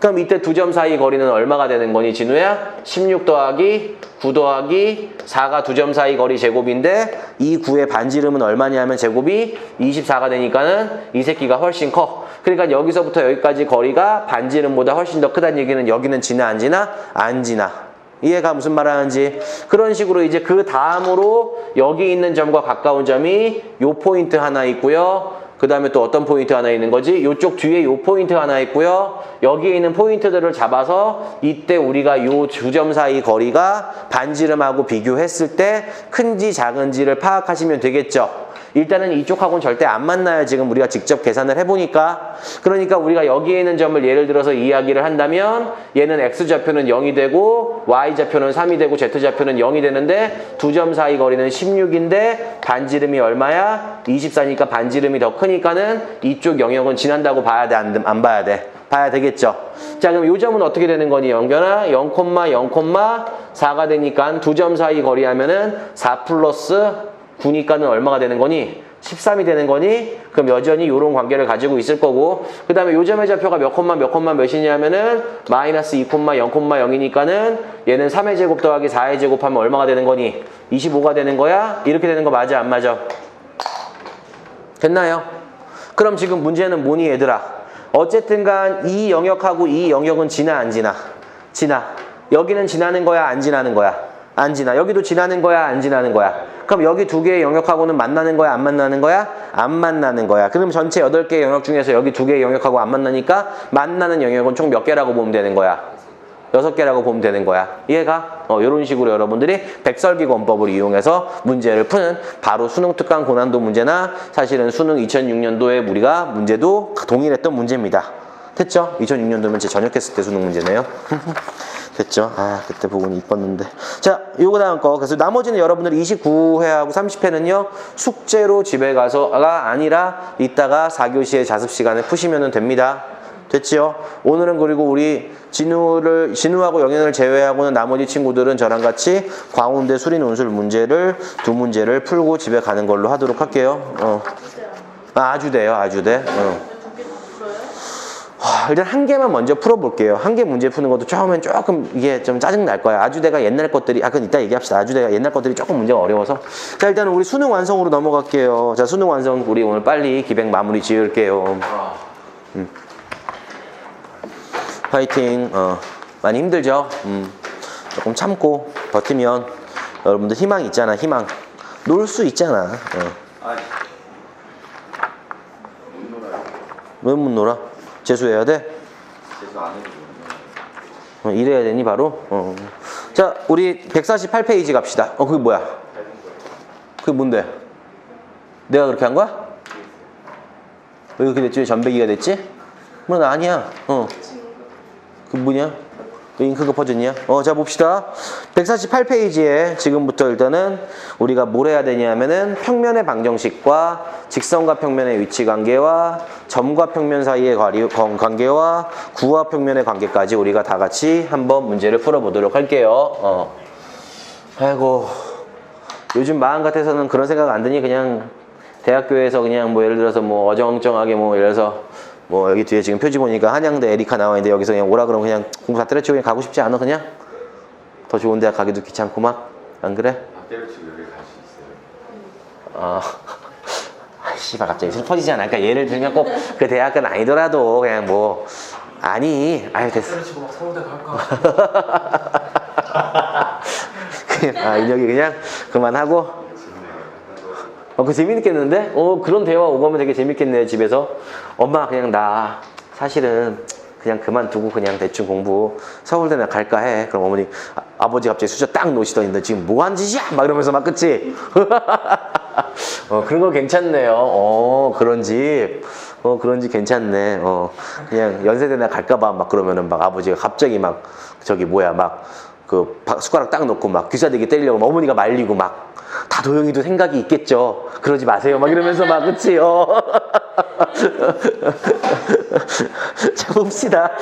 그럼 이때 두 점 사이 거리는 얼마가 되는 거니 진우야? 16 더하기 9 더하기 4가 두 점 사이 거리 제곱인데 이 9의 반지름은 얼마냐면 제곱이 24가 되니까는 이 새끼가 훨씬 커. 그러니까 여기서부터 여기까지 거리가 반지름보다 훨씬 더 크다는 얘기는 여기는 지나 안 지나? 안 지나. 이해가 무슨 말 하는지. 그런 식으로 이제 그 다음으로 여기 있는 점과 가까운 점이 요 포인트 하나 있고요. 그 다음에 또 어떤 포인트 하나 있는 거지? 요쪽 뒤에 요 포인트 하나 있고요. 여기에 있는 포인트들을 잡아서 이때 우리가 요 두 점 사이 거리가 반지름하고 비교했을 때 큰지 작은지를 파악하시면 되겠죠. 일단은 이쪽하고는 절대 안 만나요. 지금 우리가 직접 계산을 해보니까. 그러니까 우리가 여기에 있는 점을 예를 들어서 이야기를 한다면 얘는 X좌표는 0이 되고 Y좌표는 3이 되고 Z좌표는 0이 되는데 두 점 사이 거리는 16인데 반지름이 얼마야? 24니까 반지름이 더 크니까는 이쪽 영역은 지난다고 봐야 돼? 안 봐야 돼? 봐야 되겠죠. 자, 그럼 이 점은 어떻게 되는 거니? 영견아 0,0,4가 되니까 두 점 사이 거리 하면은 4 플러스 9니까는 얼마가 되는 거니? 13이 되는 거니? 그럼 여전히 이런 관계를 가지고 있을 거고 그 다음에 요점의 좌표가 몇 콤마 몇이냐면은 마이너스 2,0,0이니까는 얘는 3의 제곱 더하기 4의 제곱하면 얼마가 되는 거니? 25가 되는 거야? 이렇게 되는 거 맞아 안 맞아? 됐나요? 그럼 지금 문제는 뭐니 얘들아? 어쨌든 간 이 영역하고 이 영역은 지나 안 지나? 지나. 여기는 지나는 거야 안 지나는 거야? 안 지나. 여기도 지나는 거야 안 지나는 거야? 그럼 여기 두 개의 영역하고는 만나는 거야 안 만나는 거야? 안 만나는 거야. 그럼 전체 8개의 영역 중에서 여기 두 개의 영역하고 안 만나니까 만나는 영역은 총 몇 개라고 보면 되는 거야? 6개라고 보면 되는 거야. 이해가? 이런 식으로 여러분들이 백설기 권법을 이용해서 문제를 푸는 바로 수능 특강 고난도 문제나 사실은 수능 2006년도에 우리가 문제도 동일했던 문제입니다. 됐죠? 2006년도면 제 전역했을 때 수능 문제네요. 됐죠? 아, 그때 보고는 이뻤는데. 자, 요거 다음 거. 그래서 나머지는 여러분들이 29회하고 30회는요, 숙제로 집에 가서가 아니라 이따가 4교시에 자습 시간에 푸시면 됩니다. 됐지요? 오늘은 그리고 우리 진우하고 영현을 제외하고는 나머지 친구들은 저랑 같이 광운대 수리 논술 문제를 두 문제를 풀고 집에 가는 걸로 하도록 할게요. 아주대요, 아주대. 일단 한 개만 먼저 풀어볼게요. 한 개 문제 푸는 것도 처음엔 조금 이게 좀 짜증 날 거야. 아주대가 옛날 것들이, 그건 이따 얘기합시다. 아주대가 옛날 것들이 조금 문제가 어려워서. 자, 일단은 우리 수능 완성으로 넘어갈게요. 자, 수능 완성 우리 오늘 빨리 기백 마무리 지을게요. 파이팅. 많이 힘들죠? 조금 참고 버티면 여러분들 희망 있잖아. 희망. 놀 수 있잖아. 왜 못 놀아? 재수해야 돼? 재수 안 해도 이래야 되니 바로? 자, 우리 148페이지 갑시다. 그게 뭐야? 그게 뭔데? 내가 그렇게 한 거야? 왜 그렇게 됐지? 왜 전배기가 됐지? 뭐 아니야. 그 뭐냐? 왜 잉크가 퍼졌냐? 자 봅시다. 148페이지에 지금부터 일단은 우리가 뭘 해야 되냐면은 평면의 방정식과 직선과 평면의 위치 관계와 점과 평면 사이의 관계와 구와 평면의 관계까지 우리가 다 같이 한번 문제를 풀어보도록 할게요. 아이고, 요즘 마음 같아서는 그런 생각 안 드니 그냥 대학교에서 그냥 뭐 예를 들어서 뭐 어정쩡하게 뭐 예를 들어서 뭐 여기 뒤에 지금 표지 보니까 한양대 에리카 나와 있는데 여기서 그냥 오라 그러면 그냥 공부 다 때려치고 그냥 가고 싶지 않아? 그냥? 더 좋은 대학 가기도 귀찮고 막? 안 그래? 때려치고 여기 갈 수 있어요. 씨발 갑자기 슬퍼지잖아. 그러니까 예를 들면 꼭 그 대학은 아니더라도 그냥 뭐 아니 됐어. 때려치고 막 서울대 갈까? 그냥 인혁이 그냥 그만하고. 그거 재밌겠는데? 그런 대화 오가면 되게 재밌겠네요. 집에서 엄마 그냥 나 사실은 그냥 그만두고 그냥 대충 공부 서울대나 갈까 해. 그럼 어머니 아버지 갑자기 수저 딱 놓으시더니 너 지금 뭐 하는 짓이야? 막 이러면서 막 그치? 그런 거 괜찮네요. 그런 집 괜찮네. 그냥 연세대나 갈까봐 막 그러면은 막 아버지가 갑자기 막 저기 뭐야 막 그 숟가락 딱 놓고 막 귀사대기 때리려고 어머니가 말리고 막 다 도영이도 생각이 있겠죠. 그러지 마세요. 막 이러면서 막 그치? 자 봅시다.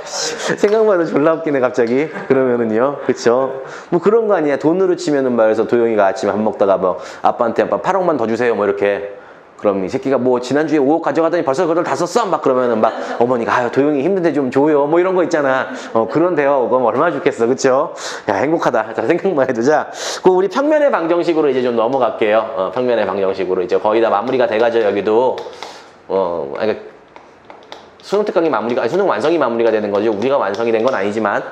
생각만 해도 졸라 웃기네 갑자기. 그러면은요, 그쵸? 뭐 그런 거 아니야. 돈으로 치면은 말해서 도영이가 아침에 밥 먹다가 뭐 아빠한테 아빠 8억만 더 주세요 뭐 이렇게 그럼 이 새끼가 뭐 지난주에 5억 가져가더니 벌써 그걸 다 썼어? 막 그러면은 막 어머니가 아유 도영이 힘든데 좀 줘요 뭐 이런 거 있잖아. 그런 대화 오면 얼마나 좋겠어. 그쵸? 야 행복하다. 자 생각만 해도 자 그 우리 평면의 방정식으로 이제 좀 넘어갈게요. 평면의 방정식으로 이제 거의 다 마무리가 돼가죠. 여기도 그러니까 수능 특강이 마무리가 수능 완성이 마무리가 되는 거죠. 우리가 완성이 된 건 아니지만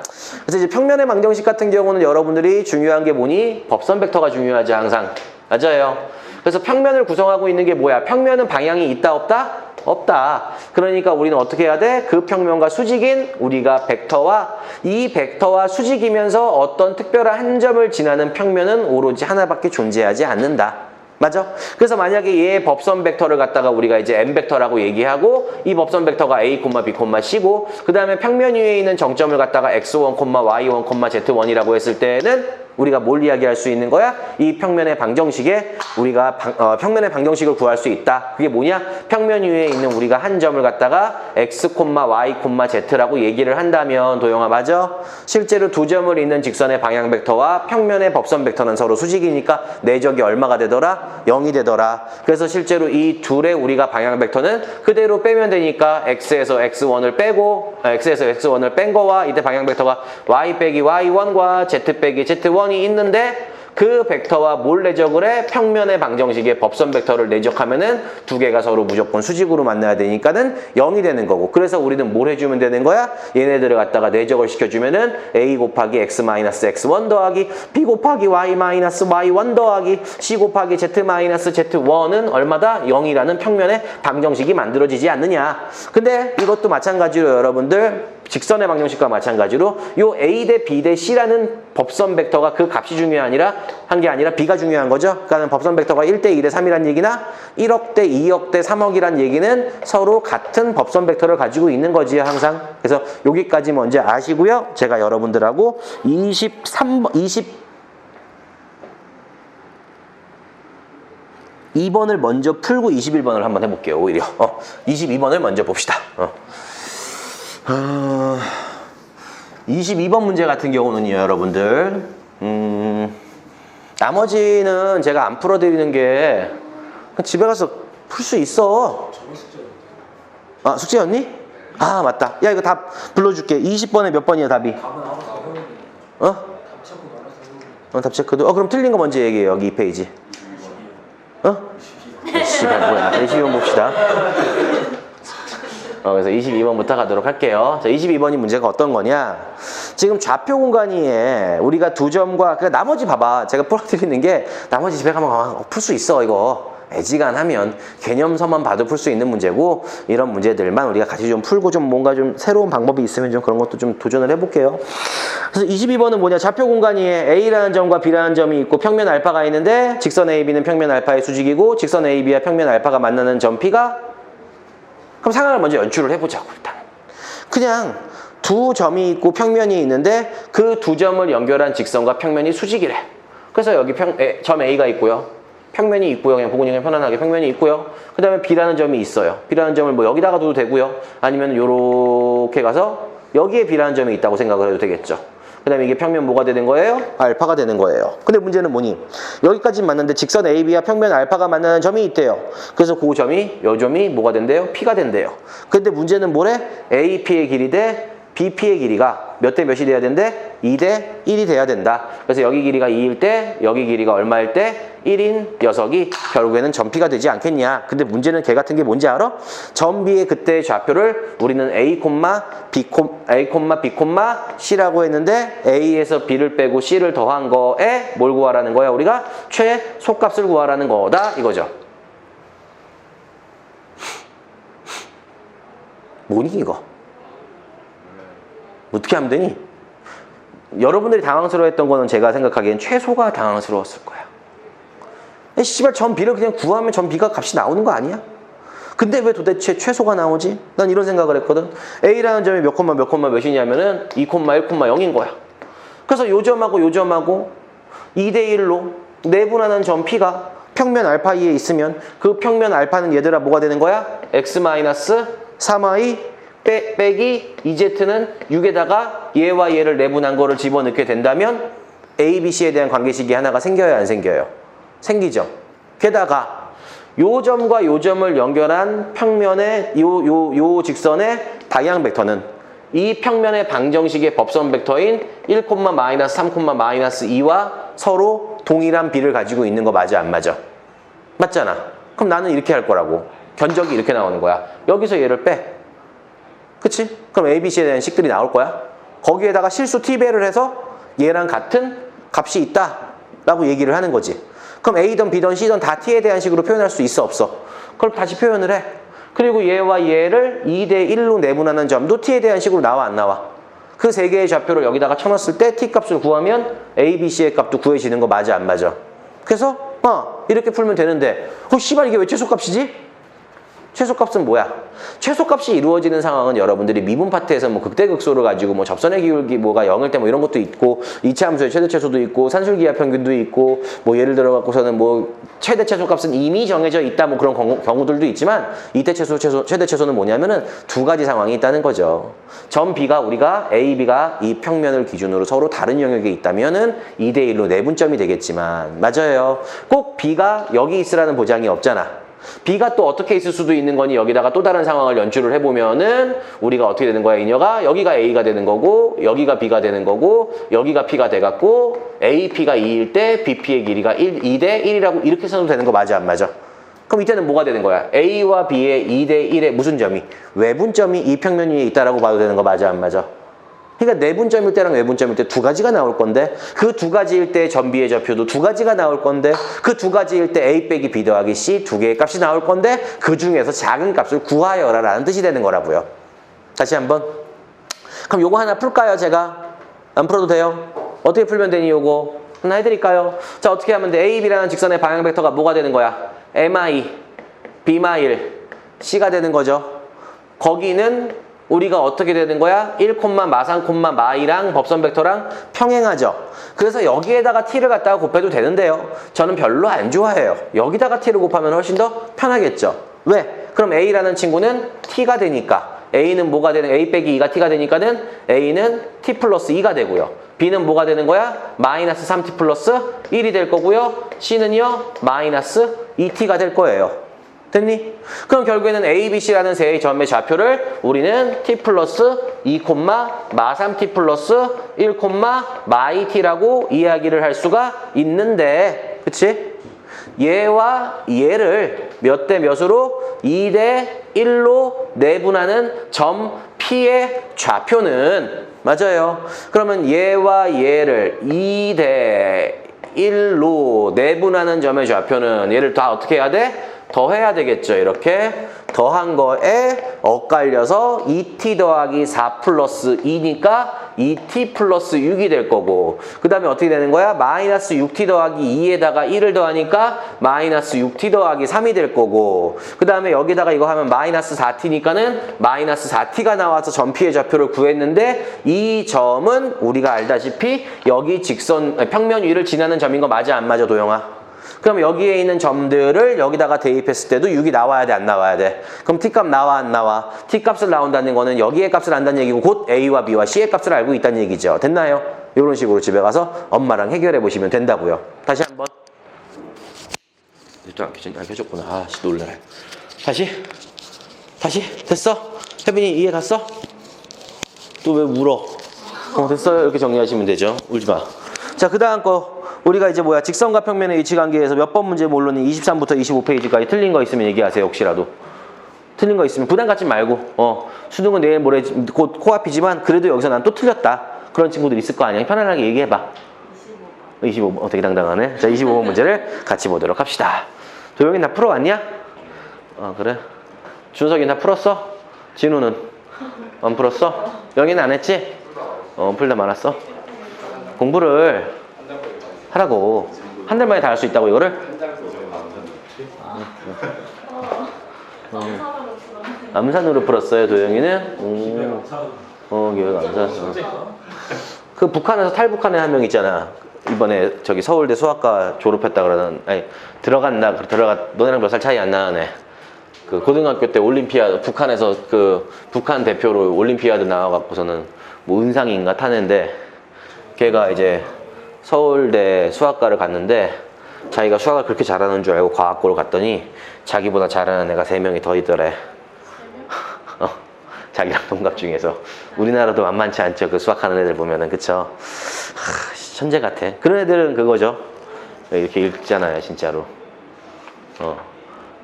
그래서 이제 평면의 방정식 같은 경우는 여러분들이 중요한 게 뭐니? 법선 벡터가 중요하죠. 항상 맞아요. 그래서 평면을 구성하고 있는 게 뭐야? 평면은 방향이 있다 없다? 없다. 그러니까 우리는 어떻게 해야 돼? 그 평면과 수직인 우리가 벡터와 이 벡터와 수직이면서 어떤 특별한 한 점을 지나는 평면은 오로지 하나밖에 존재하지 않는다. 맞아? 그래서 만약에 얘의 법선 벡터를 갖다가 우리가 이제 M 벡터라고 얘기하고 이 법선 벡터가 A, B, C고 그 다음에 평면 위에 있는 정점을 갖다가 X1, Y1, Z1이라고 했을 때는 우리가 뭘 이야기할 수 있는 거야? 이 평면의 방정식에 우리가 평면의 방정식을 구할 수 있다. 그게 뭐냐? 평면 위에 있는 우리가 한 점을 갖다가 X, Y, Z라고 얘기를 한다면 도영아 맞아? 실제로 두 점을 잇는 직선의 방향 벡터와 평면의 법선 벡터는 서로 수직이니까 내적이 얼마가 되더라? 0이 되더라. 그래서 실제로 이 둘의 우리가 방향 벡터는 그대로 빼면 되니까 X에서 X1을 빼고 X에서 X1을 뺀 거와 이때 방향 벡터가 Y 빼기 Y1과 Z 빼기 Z1이 있는데 그 벡터와 뭘 내적을 해? 평면의 방정식의 법선 벡터를 내적하면은 두 개가 서로 무조건 수직으로 만나야 되니까는 0이 되는 거고. 그래서 우리는 뭘 해주면 되는 거야? 얘네들을 갖다가 내적을 시켜주면은 A 곱하기 X-X1 더하기 B 곱하기 Y-Y1 더하기 C 곱하기 Z-Z1은 얼마다? 0이라는 평면의 방정식이 만들어지지 않느냐. 근데 이것도 마찬가지로 여러분들 직선의 방정식과 마찬가지로 요 A 대 B 대 C라는 법선 벡터가 그 값이 중요한 게 아니라 B가 중요한 거죠. 그러니까 법선 벡터가 1대 2대 3이란 얘기나 1억 대 2억 대 3억이란 얘기는 서로 같은 법선 벡터를 가지고 있는 거지 항상. 그래서 여기까지 먼저 아시고요. 제가 여러분들하고 22번을 먼저 풀고 21번을 한번 해볼게요. 오히려 22번을 먼저 봅시다. 22번 문제 같은 경우는요, 여러분들 나머지는 제가 안 풀어드리는 게 집에 가서 풀 수 있어. 아, 숙제였니? 아, 맞다. 야, 이거 답 불러줄게. 20번에 몇 번이야, 답이? 답 체크도? 그럼 틀린 거 먼저 얘기해, 여기 이 페이지. 씨발, 뭐야. 22번 봅시다. 그래서 22번부터 가도록 할게요. 자, 22번이 문제가 어떤 거냐? 지금 좌표 공간위에 우리가 두 점과 나머지 봐봐. 제가 풀어드리는 게 나머지 집에 가면 풀 수 있어 이거. 애지간하면 개념서만 봐도 풀 수 있는 문제고 이런 문제들만 우리가 같이 좀 풀고 좀 뭔가 좀 새로운 방법이 있으면 좀 그런 것도 좀 도전을 해볼게요. 그래서 22번은 뭐냐? 좌표 공간위에 A라는 점과 B라는 점이 있고 평면 알파가 있는데 직선 AB는 평면 알파의 수직이고 직선 AB와 평면 알파가 만나는 점 P가 그럼 상황을 먼저 연출을 해보자고. 일단 그냥 두 점이 있고 평면이 있는데 그 두 점을 연결한 직선과 평면이 수직이래. 그래서 여기 점 A가 있고요. 평면이 있고요. 그냥 보고님이 편안하게 평면이 있고요. 그 다음에 B라는 점이 있어요. B라는 점을 뭐 여기다가 둬도 되고요. 아니면 요렇게 가서 여기에 B라는 점이 있다고 생각을 해도 되겠죠. 그 다음에 이게 평면 뭐가 되는 거예요? 알파가 되는 거예요. 근데 문제는 뭐니? 여기까지 맞는데 직선 AB와 평면 알파가 만나는 점이 있대요. 그래서 그 점이, 요 점이 뭐가 된대요? P가 된대요. 근데 문제는 뭐래? AP의 길이 대 BP의 길이가 몇 대 몇이 돼야 된대? 2대 1이 돼야 된다. 그래서 여기 길이가 2일 때, 여기 길이가 얼마일 때? 1인 녀석이 결국에는 점 P가 되지 않겠냐. 근데 문제는 걔 같은 게 뭔지 알아? 점 B의 그때의 좌표를 우리는 A, B, C라고 했는데 A에서 B를 빼고 C를 더한 거에 뭘 구하라는 거야? 우리가 최소값을 구하라는 거다 이거죠. 뭐니 이거? 어떻게 하면 되니? 여러분들이 당황스러워했던 거는 제가 생각하기엔 최소가 당황스러웠을 거야. 씨발 점 B를 그냥 구하면 점 B가 값이 나오는 거 아니야? 근데 왜 도대체 최소가 나오지? 난 이런 생각을 했거든. A라는 점이 몇 몇이냐면은 2,1,0인 거야. 그래서 요 점하고 요 점하고 2대 1로 내분하는 점 P가 평면 알파 E에 있으면 그 평면 알파는 얘들아 뭐가 되는 거야? X-3Y 빼기 2Z는 6에다가 얘와 얘를 내분한 거를 집어넣게 된다면 A, B, C에 대한 관계식이 하나가 생겨요? 안 생겨요? 생기죠. 게다가 요 점과 요 점을 연결한 평면의 요 직선의 방향 벡터는 이 평면의 방정식의 법선 벡터인 1,-3,-2와 서로 동일한 비를 가지고 있는 거 맞아 안 맞아? 맞잖아. 그럼 나는 이렇게 할 거라고. 견적이 이렇게 나오는 거야. 여기서 얘를 빼. 그치? 그럼 A, B, C에 대한 식들이 나올 거야. 거기에다가 실수 t배를 해서 얘랑 같은 값이 있다 라고 얘기를 하는 거지. 그럼 A든 B든 C든 다 t에 대한 식으로 표현할 수 있어 없어? 그럼 다시 표현을 해. 그리고 얘와 얘를 2대1로 내분하는 점도 t에 대한 식으로 나와 안 나와? 그 세 개의 좌표를 여기다가 쳐놨을 때 t 값을 구하면 A, B, C의 값도 구해지는 거 맞아 안 맞아? 그래서 이렇게 풀면 되는데 씨발 이게 왜 최소값이지? 최소값은 뭐야? 최소값이 이루어지는 상황은 여러분들이 미분 파트에서 뭐 극대극소를 가지고 뭐 접선의 기울기 뭐가 0일 때 뭐 이런 것도 있고 이차 함수의 최대 최소도 있고 산술기하 평균도 있고 뭐 예를 들어 갖고서는 뭐 최대 최소값은 이미 정해져 있다 뭐 그런 경우들도 있지만 이때 최대 최소는 뭐냐면은 두 가지 상황이 있다는 거죠. 점 B가 우리가 A, B가 이 평면을 기준으로 서로 다른 영역에 있다면은 2대1로 내분점이 되겠지만 맞아요. 꼭 B가 여기 있으라는 보장이 없잖아. B가 또 어떻게 있을 수도 있는 거니 여기다가 또 다른 상황을 연출을 해보면은 우리가 어떻게 되는 거야 이녀가 여기가 A가 되는 거고 여기가 B가 되는 거고 여기가 P가 돼갖고 AP가 2일 때 BP의 길이가 2대 1이라고 이렇게 써도 되는 거 맞아 안 맞아? 그럼 이때는 뭐가 되는 거야? A와 B의 2대 1의 무슨 점이? 외분점이 이 평면 위에 있다라고 봐도 되는 거 맞아 안 맞아? 그러니까 내분점일 때랑 외분점일 때 두 가지가 나올 건데 그 두 가지일 때 점 B의 좌표도 두 가지가 나올 건데 그 두 가지일 때 A 빼기 B 더하기 C 두 개의 값이 나올 건데 그 중에서 작은 값을 구하여라 라는 뜻이 되는 거라고요. 다시 한번. 그럼 요거 하나 풀까요 제가? 안 풀어도 돼요? 어떻게 풀면 되니 요거? 하나 해드릴까요? 자 어떻게 하면 돼? A, B라는 직선의 방향 벡터가 뭐가 되는 거야? MI, B마일, C가 되는 거죠. 거기는 우리가 어떻게 되는 거야? 1,-3,-2랑 법선 벡터랑 평행하죠. 그래서 여기에다가 t를 갖다가 곱해도 되는데요. 저는 별로 안 좋아해요. 여기다가 t를 곱하면 훨씬 더 편하겠죠. 왜? 그럼 A라는 친구는 t가 되니까 A는 뭐가 되는 A 빼기 2가 t가 되니까는 A는 t 플러스 2가 되고요. B는 뭐가 되는 거야? 마이너스 3t 플러스 1이 될 거고요. C는요 마이너스 2t가 될 거예요. 됐니? 그럼 결국에는 A, B, C라는 세 점의 좌표를 우리는 t 플러스 2, 마3t 플러스 1, 마2t라고 이야기를 할 수가 있는데 그치? 얘와 얘를 몇 대 몇으로? 2대 1로 내분하는 점 P의 좌표는 맞아요. 그러면 얘와 얘를 2대 1로 내분하는 점의 좌표는 얘를 다 어떻게 해야 돼? 더해야 되겠죠. 이렇게 더한 거에 엇갈려서 2t 더하기 4 플러스 2니까 2t 플러스 6이 될 거고 그 다음에 어떻게 되는 거야? 마이너스 6t 더하기 2에다가 1을 더하니까 마이너스 6t 더하기 3이 될 거고 그 다음에 여기다가 이거 하면 마이너스 4t니까는 마이너스 4t가 나와서 점 P의 좌표를 구했는데 이 점은 우리가 알다시피 여기 직선 평면 위를 지나는 점인 거 맞아 안 맞아 도영아? 그럼 여기에 있는 점들을 여기다가 대입했을 때도 6이 나와야 돼 안 나와야 돼? 그럼 t값 나와 안 나와? t값을 나온다는 거는 여기의 값을 안다는 얘기고 곧 A와 B와 C의 값을 알고 있다는 얘기죠. 됐나요? 이런 식으로 집에 가서 엄마랑 해결해 보시면 된다고요. 다시 한번. 또 안 켜졌구나. 아씨 놀래라. 다시 됐어? 혜빈이 이해 갔어? 또 왜 울어? 됐어요. 이렇게 정리하시면 되죠. 울지 마. 자, 그 다음 거. 우리가 이제 뭐야 직선과 평면의 위치관계에서 몇 번 문제 모르니 23부터 25페이지까지 틀린 거 있으면 얘기하세요. 혹시라도 틀린 거 있으면 부담 갖지 말고 수능은 내일 모레 곧 코앞이지만 그래도 여기서 난 또 틀렸다 그런 친구들 있을 거 아니야. 편안하게 얘기해봐. 25번 되게 당당하네. 자 25번 문제를 같이 보도록 합시다. 도영이 다 풀어왔냐? 그래. 준석이 다 풀었어? 진우는? 안 풀었어? 영희는 안 했지? 풀다 말았어? 공부를 하라고. 한 달 만에 다 할 수 있다고 이거를? 암산으로 풀었어요 도영이는? 기억 암산. 그 북한에서 탈북한 애 한 명 있잖아. 이번에 저기 서울대 수학과 졸업했다 그러는 너네랑 몇 살 차이 안 나는 애. 그 고등학교 때 올림피아드 북한에서 그 북한 대표로 올림피아드 나와갖고서는 뭐 은상인가 타는데 걔가 이제 서울대 수학과를 갔는데 자기가 수학을 그렇게 잘하는 줄 알고 과학고를 갔더니 자기보다 잘하는 애가 3명이 더 있더래. 자기랑 동갑 중에서. 우리나라도 만만치 않죠. 그 수학하는 애들 보면은. 그쵸? 천재 같아. 그런 애들은 그거죠. 이렇게 읽잖아요, 진짜로.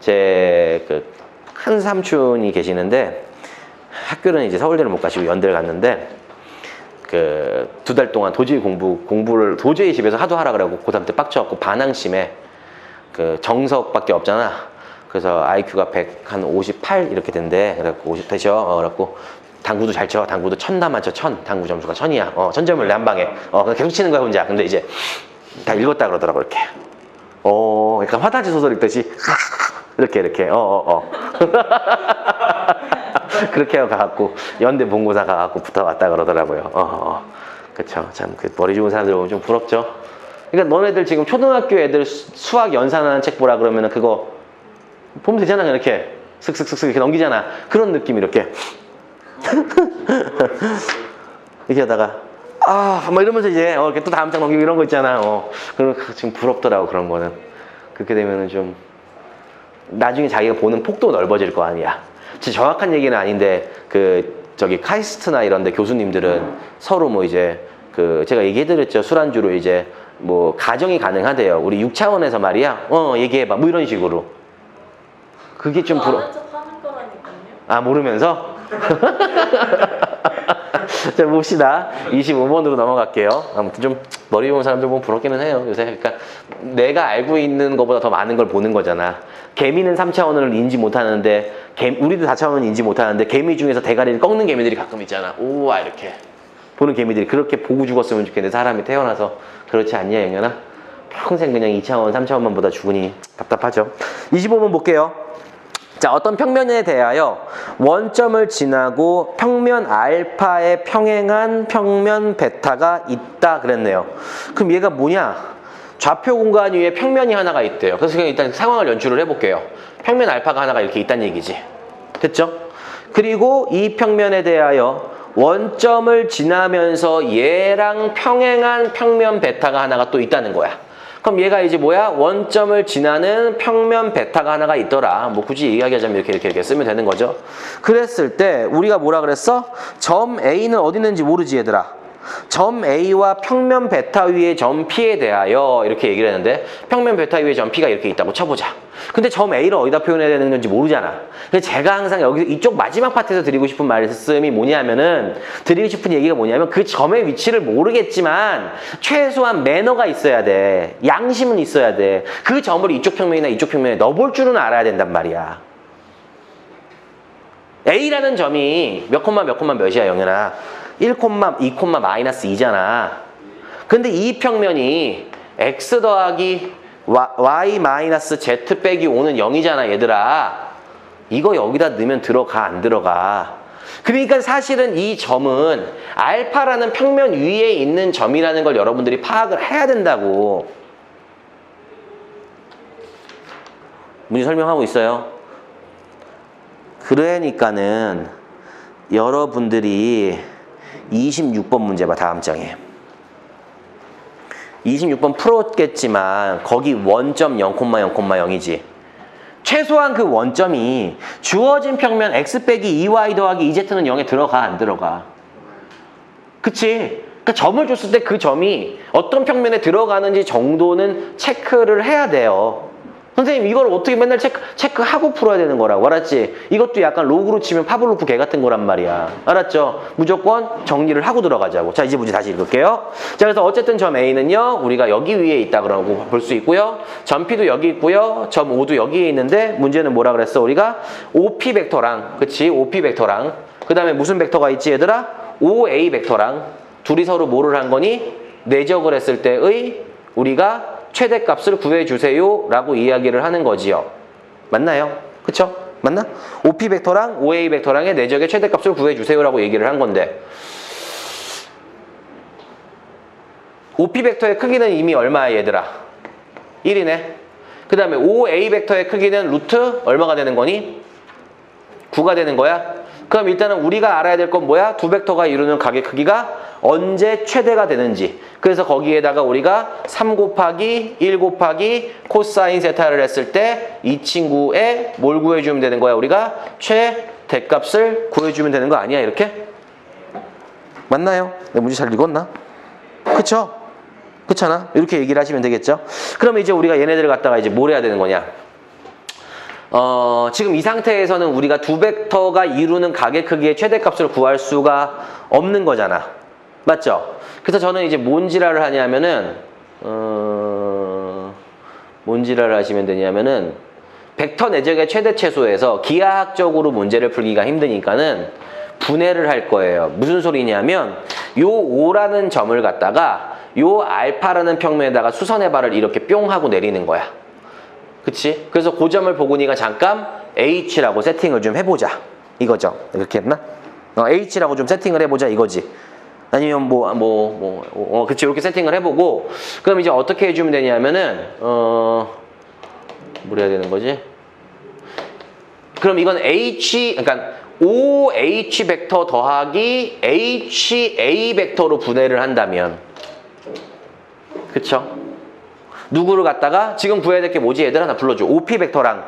제 큰 삼촌이 계시는데 학교는 이제 서울대를 못 가시고 연대를 갔는데 그 2달 동안 도저히 공부를 도저히 집에서 하도 하라 그러고 고3 때 빡쳐갖고 반항심에 그 정석밖에 없잖아. 그래서 IQ가 158 이렇게 된대. 그래갖고 50 되셔. 그래갖고 당구도 잘 쳐. 당구도 1000다 맞춰. 1000. 당구 점수가 1000이야. 1000점을 내 한 방에. 계속 치는 거야 혼자. 근데 이제 다 읽었다 그러더라고 이렇게. 약간 화단지 소설 읽듯이 이렇게 그렇게 가갖고 연대 본고사 가갖고 붙어왔다 그러더라고요. 그쵸. 참 그 머리 좋은 사람들 보면 좀 부럽죠. 그러니까 너네들 지금 초등학교 애들 수학 연산하는 책 보라 그러면은 그거 보면 되잖아. 이렇게 슥슥슥슥 이렇게 넘기잖아. 그런 느낌 이렇게 이렇게 하다가 뭐 이러면서 이제 이렇게 또 다음 장 넘기고 이런 거 있잖아. 그럼 지금 부럽더라고 그런 거는. 그렇게 되면은 좀 나중에 자기가 보는 폭도 넓어질 거 아니야. 진짜 정확한 얘기는 아닌데 저기 카이스트나 이런데 교수님들은 서로 뭐 이제 제가 얘기해드렸죠. 술안주로 이제 뭐 가정이 가능하대요. 우리 6차원에서 말이야. 얘기해봐. 뭐 이런 식으로. 그게 좀 아는 척 하는 거라니까요. 아, 모르면서? 자, 봅시다. 25번으로 넘어갈게요. 아무튼 좀 머리 좋은 사람들 보면 부럽기는 해요, 요새. 그러니까 내가 알고 있는 것보다 더 많은 걸 보는 거잖아. 개미는 3차원을 인지 못하는데, 우리도 4차원을 인지 못하는데, 개미 중에서 대가리를 꺾는 개미들이 가끔 있잖아. 우와, 이렇게. 보는 개미들이 그렇게 보고 죽었으면 좋겠는데, 사람이 태어나서. 그렇지 않냐, 영현아? 평생 그냥 2차원, 3차원만 보다 죽으니 답답하죠. 25번 볼게요. 자, 어떤 평면에 대하여 원점을 지나고 평면 알파에 평행한 평면 베타가 있다 그랬네요. 그럼 얘가 뭐냐? 좌표 공간 위에 평면이 하나가 있대요. 그래서 그냥 일단 상황을 연출을 해볼게요. 평면 알파가 하나가 이렇게 있다는 얘기지. 됐죠? 그리고 이 평면에 대하여 원점을 지나면서 얘랑 평행한 평면 베타가 하나가 또 있다는 거야. 그럼 얘가 이제 뭐야? 원점을 지나는 평면 베타가 하나가 있더라. 뭐 굳이 이야기하자면 이렇게 쓰면 되는 거죠. 그랬을 때 우리가 뭐라 그랬어? 점 A는 어디 있는지 모르지 얘들아. 점 A와 평면 베타 위의 점 P에 대하여 이렇게 얘기를 했는데 평면 베타 위에 점 P가 이렇게 있다고 쳐보자. 근데 점 A를 어디다 표현해야 되는 건지 모르잖아. 그래서 제가 항상 여기 이쪽 마지막 파트에서 드리고 싶은 말씀이 뭐냐면은 드리고 싶은 얘기가 뭐냐면 그 점의 위치를 모르겠지만 최소한 매너가 있어야 돼. 양심은 있어야 돼. 그 점을 이쪽 평면이나 이쪽 평면에 넣어볼 줄은 알아야 된단 말이야. A라는 점이 몇 콤마 몇이야 영현아? 1, 2, 마이너스 2잖아. 근데 이 평면이 x 더하기 y 마이너스 z 빼기 5는 0이잖아 얘들아. 이거 여기다 넣으면 들어가 안 들어가? 그러니까 사실은 이 점은 알파라는 평면 위에 있는 점이라는 걸 여러분들이 파악을 해야 된다고. 문제 설명하고 있어요. 그러니까는 여러분들이 26번 문제 봐. 다음 장에 26번 풀었겠지만 거기 원점 0,0,0이지. 최소한 그 원점이 주어진 평면 x 빼기 2y 더하기 2z는 0에 들어가 안 들어가? 그치? 그러니까 점을 줬을 때 그 점이 어떤 평면에 들어가는지 정도는 체크를 해야 돼요. 선생님 이걸 어떻게 맨날 체크하고 풀어야 되는 거라고. 알았지? 이것도 약간 로그로 치면 파블로프 개 같은 거란 말이야. 알았죠? 무조건 정리를 하고 들어가자고. 자, 이제 문제 다시 읽을게요. 자, 그래서 어쨌든 점 A는요 우리가 여기 위에 있다 그러고 볼 수 있고요. 점 P도 여기 있고요. 점 O도 여기에 있는데 문제는 뭐라 그랬어 우리가? OP 벡터랑, 그치? OP 벡터랑 그 다음에 무슨 벡터가 있지 얘들아? OA 벡터랑 둘이 서로 뭐를 한 거니? 내적을 했을 때의 우리가 최대값을 구해주세요 라고 이야기를 하는 거지요. 맞나요? 그쵸? 맞나? OP 벡터랑 OA 벡터랑의 내적의 최대값을 구해주세요 라고 얘기를 한 건데 OP 벡터의 크기는 이미 얼마야 얘들아? 1이네. 그 다음에 OA 벡터의 크기는 루트 얼마가 되는 거니? 9가 되는 거야? 그럼 일단은 우리가 알아야 될 건 뭐야? 두 벡터가 이루는 각의 크기가 언제 최대가 되는지. 그래서 거기에다가 우리가 3 곱하기 1 곱하기 코사인 세타를 했을 때 이 친구의 뭘 구해주면 되는 거야? 우리가 최대값을 구해주면 되는 거 아니야? 이렇게? 맞나요? 내 문제 잘 읽었나? 그쵸? 그렇잖아? 이렇게 얘기를 하시면 되겠죠? 그러면 이제 우리가 얘네들을 갖다가 이제 뭘 해야 되는 거냐? 지금 이 상태에서는 우리가 두 벡터가 이루는 가계 크기의 최대값을 구할 수가 없는 거잖아. 맞죠? 그래서 저는 이제 뭔 지랄을 하냐면은, 뭔 지랄을 하시면 되냐면은, 벡터 내적의 최대 최소에서 기하학적으로 문제를 풀기가 힘드니까는 분해를 할 거예요. 무슨 소리냐면, 요 5라는 점을 갖다가 요 알파라는 평면에다가 수선의 발을 이렇게 뿅 하고 내리는 거야. 그치? 그래서 그 점을 보고 니가 잠깐 H라고 세팅을 좀 해보자. 이거죠. 이렇게 했나? H라고 좀 세팅을 해보자 이거지. 아니면 그치, 이렇게 세팅을 해보고, 그럼 이제 어떻게 해주면 되냐면은, 뭘 해야 되는 거지? 그럼 이건 그러니까 OH 벡터 더하기 HA 벡터로 분해를 한다면, 그쵸? 누구를 갖다가 지금 구해야 될 게 뭐지? 얘들 하나 불러줘. OP 벡터랑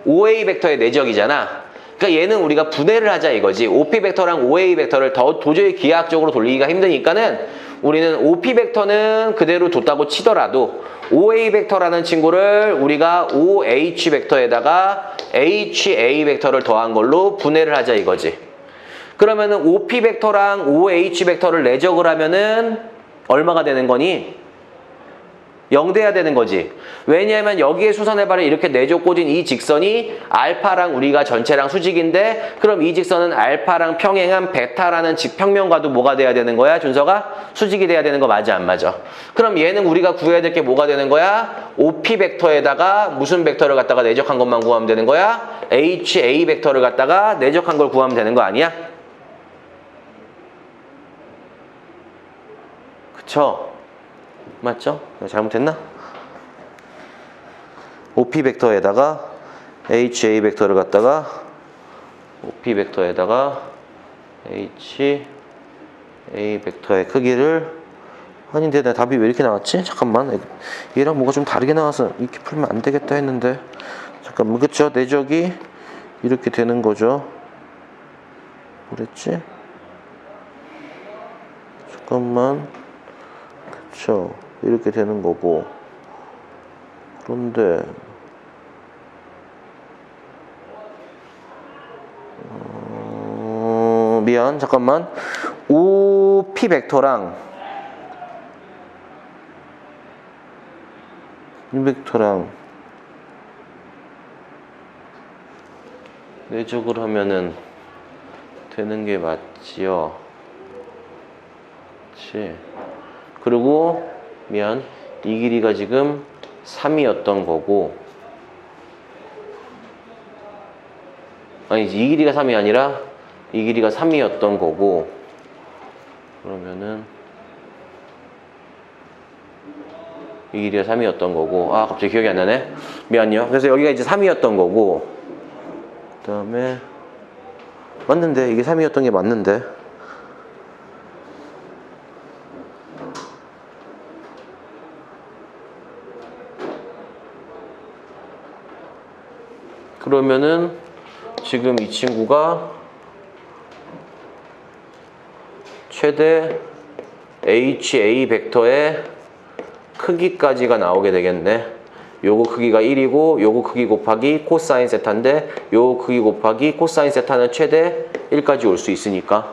OA 벡터의 내적이잖아. 그러니까 얘는 우리가 분해를 하자 이거지. OP 벡터랑 OA 벡터를 도저히 기하학적으로 돌리기가 힘드니까는 우리는 OP 벡터는 그대로 뒀다고 치더라도 OA 벡터라는 친구를 우리가 OH 벡터에다가 HA 벡터를 더한 걸로 분해를 하자 이거지. 그러면은 OP 벡터랑 OH 벡터를 내적을 하면은 얼마가 되는 거니? 0 돼야 되는 거지. 왜냐하면 여기에 수선의 발을 이렇게 내적 꽂은 이 직선이 알파랑 우리가 전체랑 수직인데, 그럼 이 직선은 알파랑 평행한 베타라는 직평면과도 뭐가 돼야 되는 거야? 준서가? 수직이 돼야 되는 거 맞아 안 맞아? 그럼 얘는 우리가 구해야 될 게 뭐가 되는 거야? OP 벡터에다가 무슨 벡터를 갖다가 내적한 것만 구하면 되는 거야? HA 벡터를 갖다가 내적한 걸 구하면 되는 거 아니야? 그쵸? 맞죠? 잘못했나? OP 벡터에다가 HA 벡터를 갖다가 OP 벡터에다가 HA 벡터의 크기를, 아닌데 내 답이 왜 이렇게 나왔지? 잠깐만, 얘랑 뭐가 좀 다르게 나와서 이렇게 풀면 안 되겠다 했는데, 잠깐만. 그쵸? 내적이 이렇게 되는 거죠. 그랬지? 잠깐만. 그쵸? 이렇게 되는 거고. 그런데 미안, 잠깐만. OP 벡터랑 이 벡터랑 내적을 하면은 되는 게 맞지요. 그치? 그리고 미안, 이 길이가 지금 3이었던 거고, 아니 이 길이가 3이 아니라 이 길이가 3이었던 거고, 그러면은 이 길이가 3이었던 거고, 아 갑자기 기억이 안 나네. 미안요. 그래서 여기가 이제 3이었던 거고, 그 다음에 맞는데 이게 3이었던 게 맞는데, 그러면은 지금 이 친구가 최대 HA 벡터의 크기까지가 나오게 되겠네. 요거 크기가 1이고 요거 크기 곱하기 코사인 세타인데 요 크기 곱하기 코사인 세타는 최대 1까지 올 수 있으니까,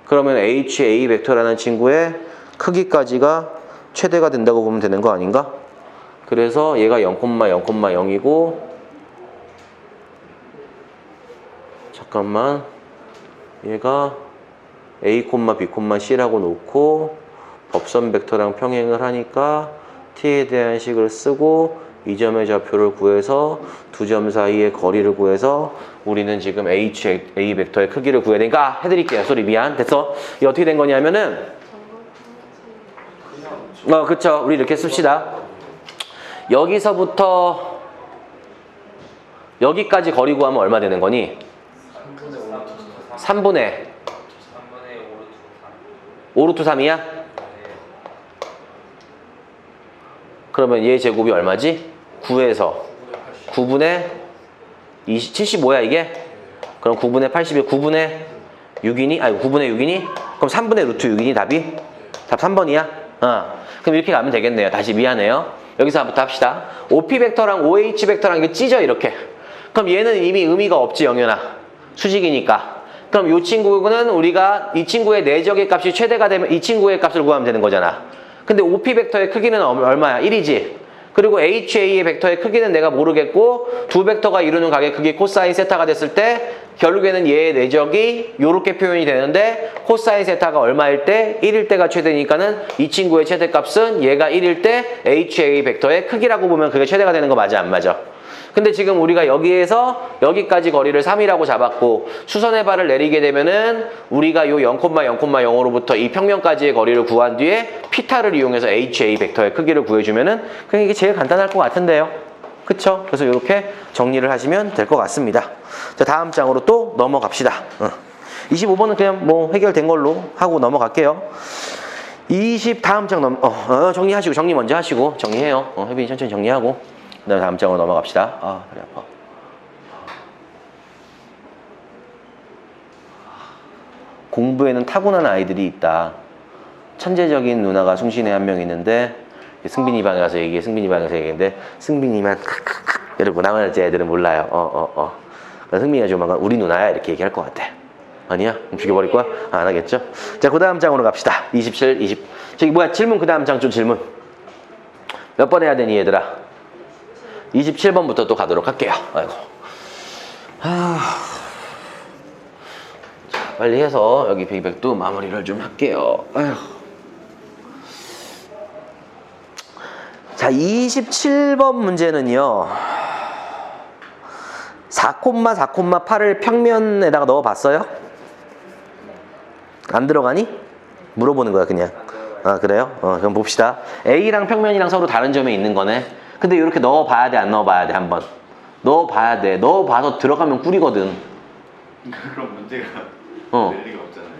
그러면 HA 벡터라는 친구의 크기까지가 최대가 된다고 보면 되는 거 아닌가? 그래서 얘가 0,0,0이고, 잠깐만, 얘가 A, B, C라고 놓고 법선 벡터랑 평행을 하니까 t에 대한 식을 쓰고 이 점의 좌표를 구해서 두 점 사이의 거리를 구해서 우리는 지금 HA 벡터의 크기를 구해야 되니까 해드릴게요. 소리 미안. 됐어? 이게 어떻게 된 거냐면은, 그쵸. 우리 이렇게 씁시다. 여기서부터 여기까지 거리 구하면 얼마 되는 거니? 3분의 5루트 3이야? 그러면 얘 제곱이 얼마지? 9에서 9분의 20, 75야 이게? 그럼 9분의 80이 9분의 6이니? 아니 9분의 6이니? 그럼 3분의 루트 6이니 답이? 답 3번이야? 그럼 이렇게 가면 되겠네요. 다시 미안해요. 여기서부터 합시다. OP 벡터랑 OH 벡터랑 이거 찢어 이렇게. 그럼 얘는 이미 의미가 없지 영현아. 수직이니까. 그럼 이 친구는 우리가 이 친구의 내적의 값이 최대가 되면 이 친구의 값을 구하면 되는 거잖아. 근데 OP 벡터의 크기는 얼마야? 1이지. 그리고 HA의 벡터의 크기는 내가 모르겠고 두 벡터가 이루는 각의 크기 코사인 세타가 됐을 때 결국에는 얘의 내적이 이렇게 표현이 되는데 코사인 세타가 얼마일 때? 1일 때가 최대니까는 이 친구의 최대값은 얘가 1일 때 HA 벡터의 크기라고 보면 그게 최대가 되는 거 맞아 안 맞아? 근데 지금 우리가 여기에서 여기까지 거리를 3이라고 잡았고 수선의 발을 내리게 되면은 우리가 요 0,0,0으로부터 이 평면까지의 거리를 구한 뒤에 피타를 이용해서 HA 벡터의 크기를 구해주면은 그냥 이게 제일 간단할 것 같은데요. 그쵸? 그래서 이렇게 정리를 하시면 될 것 같습니다. 자, 다음 장으로 또 넘어갑시다. 25번은 그냥 뭐 해결된 걸로 하고 넘어갈게요. 다음 장 정리하시고 정리 먼저 하시고 정리해요. 혜빈이 천천히 정리하고 그다음에 다음 장으로 넘어갑시다. 다리 아파. 공부에는 타고난 아이들이 있다. 천재적인 누나가 숭신에 한 명 있는데 승빈이 방에 가서 얘기해. 승빈이 방에 가서 얘기했는데 승빈이만 이러고 나머지 애들은 몰라요. 승빈이가 조만간 우리 누나야 이렇게 얘기할 것 같아. 아니야? 그럼 죽여버릴 거야? 안 하겠죠? 자, 그 다음 장으로 갑시다. 27, 20. 저기 뭐야? 질문 그 다음 장 좀 질문. 몇 번 해야 되니 얘들아? 27번부터 또 가도록 할게요. 아이고. 자, 빨리 해서 여기 100도 마무리를 좀 할게요. 아휴. 자, 27번 문제는요. 4,4,8을 평면에다가 넣어봤어요? 안 들어가니? 물어보는 거야 그냥. 그래요? 그럼 봅시다. A랑 평면이랑 서로 다른 점에 있는 거네. 근데 이렇게 넣어봐야 돼, 안 넣어봐야 돼, 한번? 넣어봐야 돼. 넣어봐서 들어가면 꿀이거든. 그럼 문제가 낼 리가 없잖아요.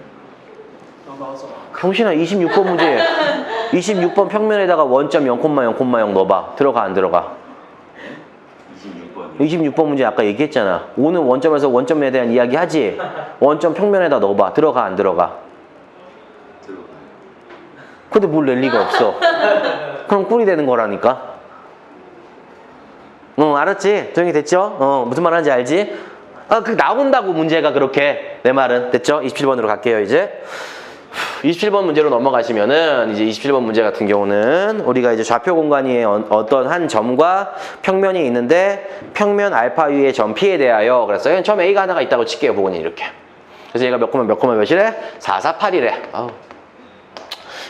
맞아. 경신아, 26번 문제. 26번 평면에다가 원점 0,0,0 넣어봐. 들어가, 안 들어가? 26번. 26번 문제 아까 얘기했잖아. 5는 원점에서 원점에 대한 이야기 하지? 원점 평면에다 넣어봐. 들어가, 안 들어가? 들어가요. 근데 뭘 낼 리가 없어. 그럼 꿀이 되는 거라니까. 알았지? 조용히 됐죠? 무슨 말 하는지 알지? 그 나온다고 문제가 그렇게. 내 말은. 됐죠? 27번으로 갈게요, 이제. 27번 문제로 넘어가시면은 이제 27번 문제 같은 경우는 우리가 이제 좌표 공간이 어떤 한 점과 평면이 있는데 평면 알파 위의 점 P에 대하여 그랬어요. 점 A가 하나가 있다고 칠게요, 보고는 이렇게. 그래서 얘가 몇 콤마 몇이래? 4, 4, 8이래.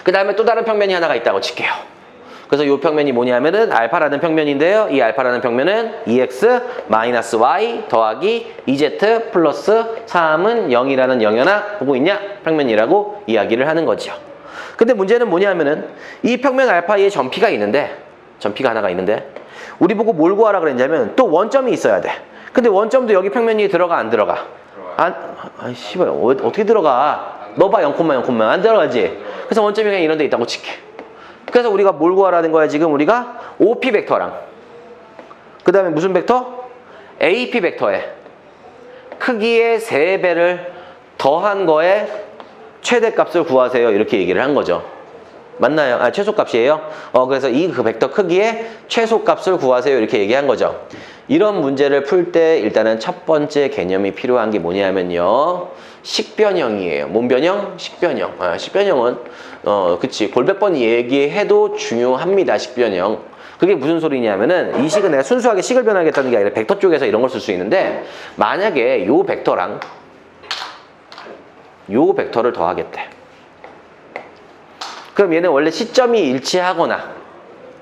그 다음에 또 다른 평면이 하나가 있다고 칠게요. 그래서 이 평면이 뭐냐면은 알파라는 평면인데요. 이 알파라는 평면은 2x-y 더하기 2z 플러스 3은 0이라는 영현아 보고 있냐? 평면이라고 이야기를 하는 거죠. 근데 문제는 뭐냐면은 이 평면 알파에 점 P가 있는데 점 P가 하나가 있는데 우리 보고 뭘 구하라 그랬냐면 또 원점이 있어야 돼. 근데 원점도 여기 평면이 들어가 안 들어가? 씨발 어떻게 들어가? 넣어봐 0,0 안 들어가지? 그래서 원점이 그냥 이런 데 있다고 칠게. 그래서 우리가 뭘 구하라는 거야 지금 우리가 OP 벡터랑 그 다음에 무슨 벡터? AP 벡터에 크기의 3배를 더한 거에 최대값을 구하세요 이렇게 얘기를 한 거죠. 맞나요? 최소값이에요. 그래서 그 벡터 크기의 최소값을 구하세요 이렇게 얘기한 거죠. 이런 문제를 풀 때 일단은 첫 번째 개념이 필요한 게 뭐냐면요. 식변형이에요. 뭔 변형? 식변형. 식변형은 그치 골1 0번 얘기해도 중요합니다. 식변형. 그게 무슨 소리냐면은 이 식은 내가 순수하게 식을 변하겠다는 게 아니라 벡터 쪽에서 이런 걸 쓸 수 있는데 만약에 요 벡터랑 요 벡터를 더하겠대. 그럼 얘는 원래 시점이 일치하거나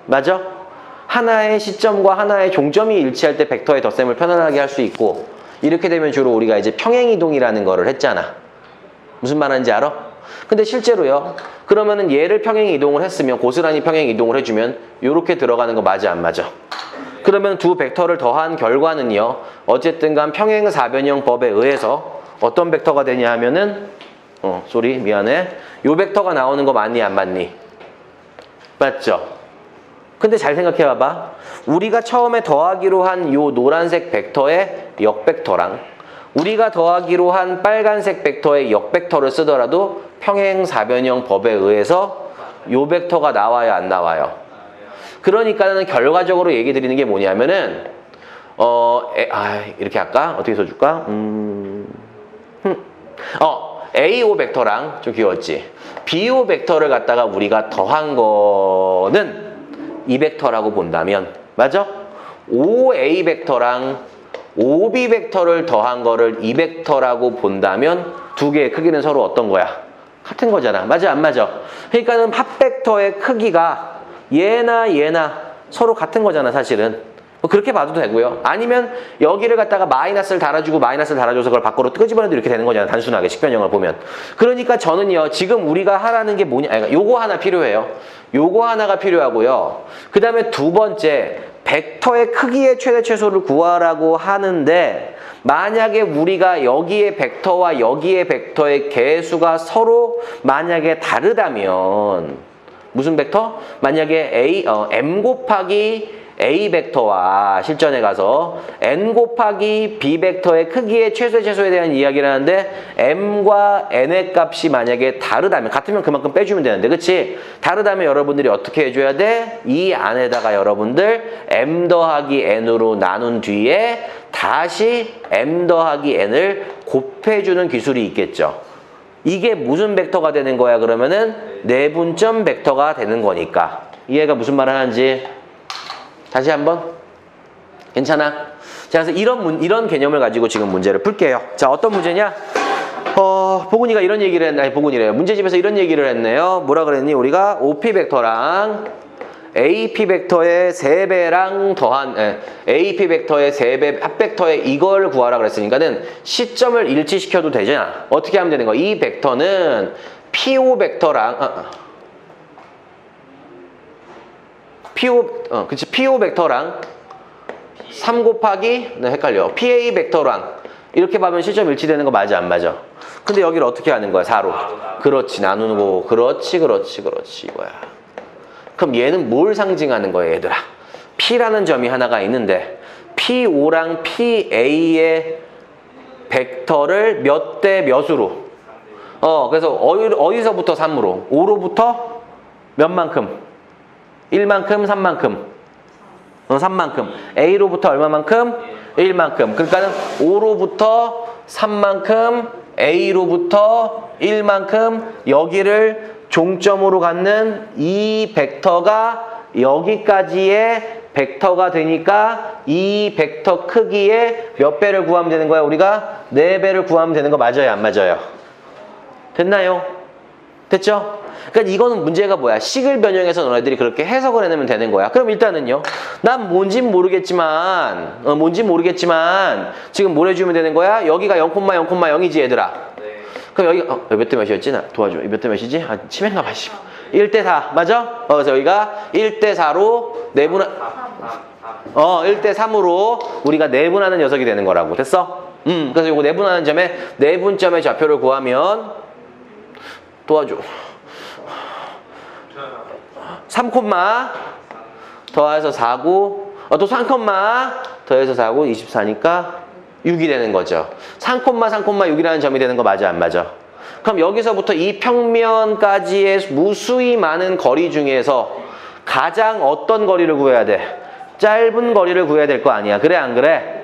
맞아? 하나의 시점과 하나의 종점이 일치할 때 벡터의 덧셈을 편안하게 할 수 있고 이렇게 되면 주로 우리가 이제 평행이동이라는 거를 했잖아. 무슨 말 하는지 알아? 근데 실제로요. 그러면은 얘를 평행이동을 했으면 고스란히 평행이동을 해주면 이렇게 들어가는 거 맞아 안 맞아? 그러면 두 벡터를 더한 결과는요. 어쨌든 간 평행사변형 법에 의해서 어떤 벡터가 되냐 하면은 미안해. 요 벡터가 나오는 거 맞니 안 맞니? 맞죠? 근데 잘 생각해 봐봐. 우리가 처음에 더하기로 한 요 노란색 벡터의 역벡터랑 우리가 더하기로 한 빨간색 벡터의 역벡터를 쓰더라도 평행사변형 법에 의해서 요 벡터가 나와요, 안 나와요? 그러니까는 결과적으로 얘기 드리는 게 뭐냐면은 이렇게 할까? 어떻게 써줄까? AO 벡터랑 좀 귀여웠지? BO 벡터를 갖다가 우리가 더한 거는 이 벡터라고 본다면 맞아? OA 벡터랑 OB 벡터를 더한 거를 이 벡터라고 본다면 두 개의 크기는 서로 어떤 거야? 같은 거잖아. 맞아, 안 맞아? 그러니까는 합벡터의 크기가 얘나 서로 같은 거잖아, 사실은. 뭐 그렇게 봐도 되고요. 아니면 여기를 갖다가 마이너스를 달아주고 마이너스를 달아줘서 그걸 밖으로 끄집어내도 이렇게 되는 거잖아. 단순하게 식변형을 보면. 그러니까 저는요. 지금 우리가 하라는 게 뭐냐. 그러니까 요거 하나 필요해요. 요거 하나가 필요하고요. 그 다음에 두 번째 벡터의 크기의 최대 최소를 구하라고 하는데 만약에 우리가 여기의 벡터와 여기의 벡터의 개수가 서로 만약에 다르다면 무슨 벡터? 만약에 m 곱하기 A 벡터와 실전에 가서 n 곱하기 B 벡터의 크기의 최소에 대한 이야기를 하는데 m과 n의 값이 만약에 다르다면 같으면 그만큼 빼주면 되는데 그치? 다르다면 여러분들이 어떻게 해줘야 돼? 이 안에다가 여러분들 m 더하기 n으로 나눈 뒤에 다시 m 더하기 n을 곱해주는 기술이 있겠죠. 이게 무슨 벡터가 되는 거야? 그러면은 내분점 벡터가 되는 거니까. 이해가 무슨 말을 하는지 다시 한번. 괜찮아? 자, 그래서 이런 개념을 가지고 지금 문제를 풀게요. 자, 어떤 문제냐? 보근이가 이런 얘기를 했네. 아니, 보근이래요. 문제집에서 이런 얘기를 했네요. 뭐라 그랬니? 우리가 OP 벡터랑 AP 벡터의 3배랑 더한 AP 벡터의 3배 합벡터의 이걸 구하라 그랬으니까는 시점을 일치시켜도 되잖아. 어떻게 하면 되는 거야? 이 벡터는 PO 벡터랑 PO 벡터랑 3 곱하기 헷갈려. PA 벡터랑 이렇게 봐면 시점 일치되는 거 맞아, 안 맞아? 근데 여기를 어떻게 하는 거야? 4로. 그렇지, 나누는 거. 그렇지 이거야. 그럼 얘는 뭘 상징하는 거야, 얘들아? P라는 점이 하나가 있는데 PO랑 PA의 벡터를 몇 대 몇으로? 그래서 어디서부터 3으로? 5로부터 몇만큼? 1만큼, 3만큼? 3만큼. A로부터 얼마만큼? 1만큼. 그러니까는 5로부터 3만큼, A로부터 1만큼 여기를 종점으로 갖는 이 벡터가 여기까지의 벡터가 되니까 이 벡터 크기의 몇 배를 구하면 되는 거야? 우리가 4배를 구하면 되는 거 맞아요? 안 맞아요? 됐나요? 됐죠? 그러니까 이거는 문제가 뭐야? 식을 변형해서 너네들이 그렇게 해석을 해내면 되는 거야. 그럼 일단은요. 난 뭔진 모르겠지만 지금 뭘 해주면 되는 거야? 여기가 0,0,0이지 얘들아. 그럼 여기 몇 대 몇이었지? 나 도와줘. 몇 대 몇이지? 치매인가 봐. 1대 4 맞아? 그래서 여기가 1대 4로 내분한 1대 3으로 우리가 내분하는 녀석이 되는 거라고. 됐어? 그래서 이거 내분하는 점에 내분점의 좌표를 구하면 도와줘. 3, 더해서 4고 또 3, 더해서 4고 24니까 6이 되는 거죠. 3,6이라는 점이 되는 거 맞아, 안 맞아? 그럼 여기서부터 이 평면까지의 무수히 많은 거리 중에서 가장 어떤 거리를 구해야 돼? 짧은 거리를 구해야 될 거 아니야. 그래, 안 그래?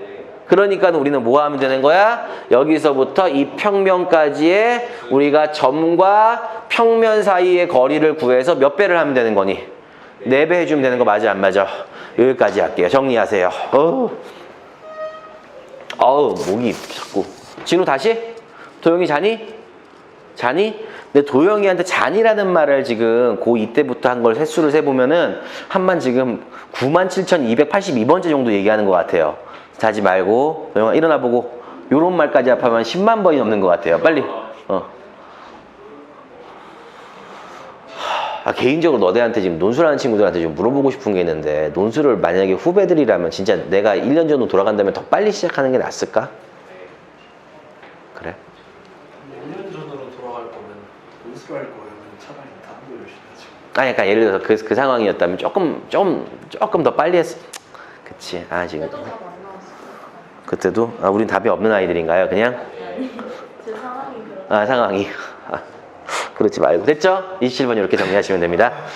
그러니까 우리는 뭐 하면 되는 거야? 여기서부터 이 평면까지의 우리가 점과 평면 사이의 거리를 구해서 몇 배를 하면 되는 거니? 4배 해주면 되는 거 맞아, 안 맞아? 여기까지 할게요. 정리하세요. 목이 자꾸. 진우 다시? 도영이 자니? 근데 도영이한테 잔이라는 말을 지금 고2 때부터 한 걸 횟수를 세보면은 한만 지금 97,282번째 정도 얘기하는 것 같아요. 자지 말고 도영아 일어나 보고 요런 말까지 합하면 10만 번이 넘는 것 같아요. 빨리. 개인적으로 너네한테 지금 논술하는 친구들한테 좀 물어보고 싶은 게 있는데 논술을 만약에 후배들이라면 진짜 내가 1년 전으로 돌아간다면 더 빨리 시작하는 게 낫을까? 그래? 5년 전으로 돌아갈 거면 연습할 거면 차라리 다른 거 열심히 하지. 아니, 그러니까 예를 들어서 그 상황이었다면 조금 더 빨리 했. 그치. 아, 지금. 그때도 답 안 나왔어요. 그때도? 아, 우린 답이 없는 아이들인가요, 그냥? 제 상황이 그렇 아, 상황이. 그렇지 말고. 됐죠? 27번 이렇게 정리하시면 됩니다.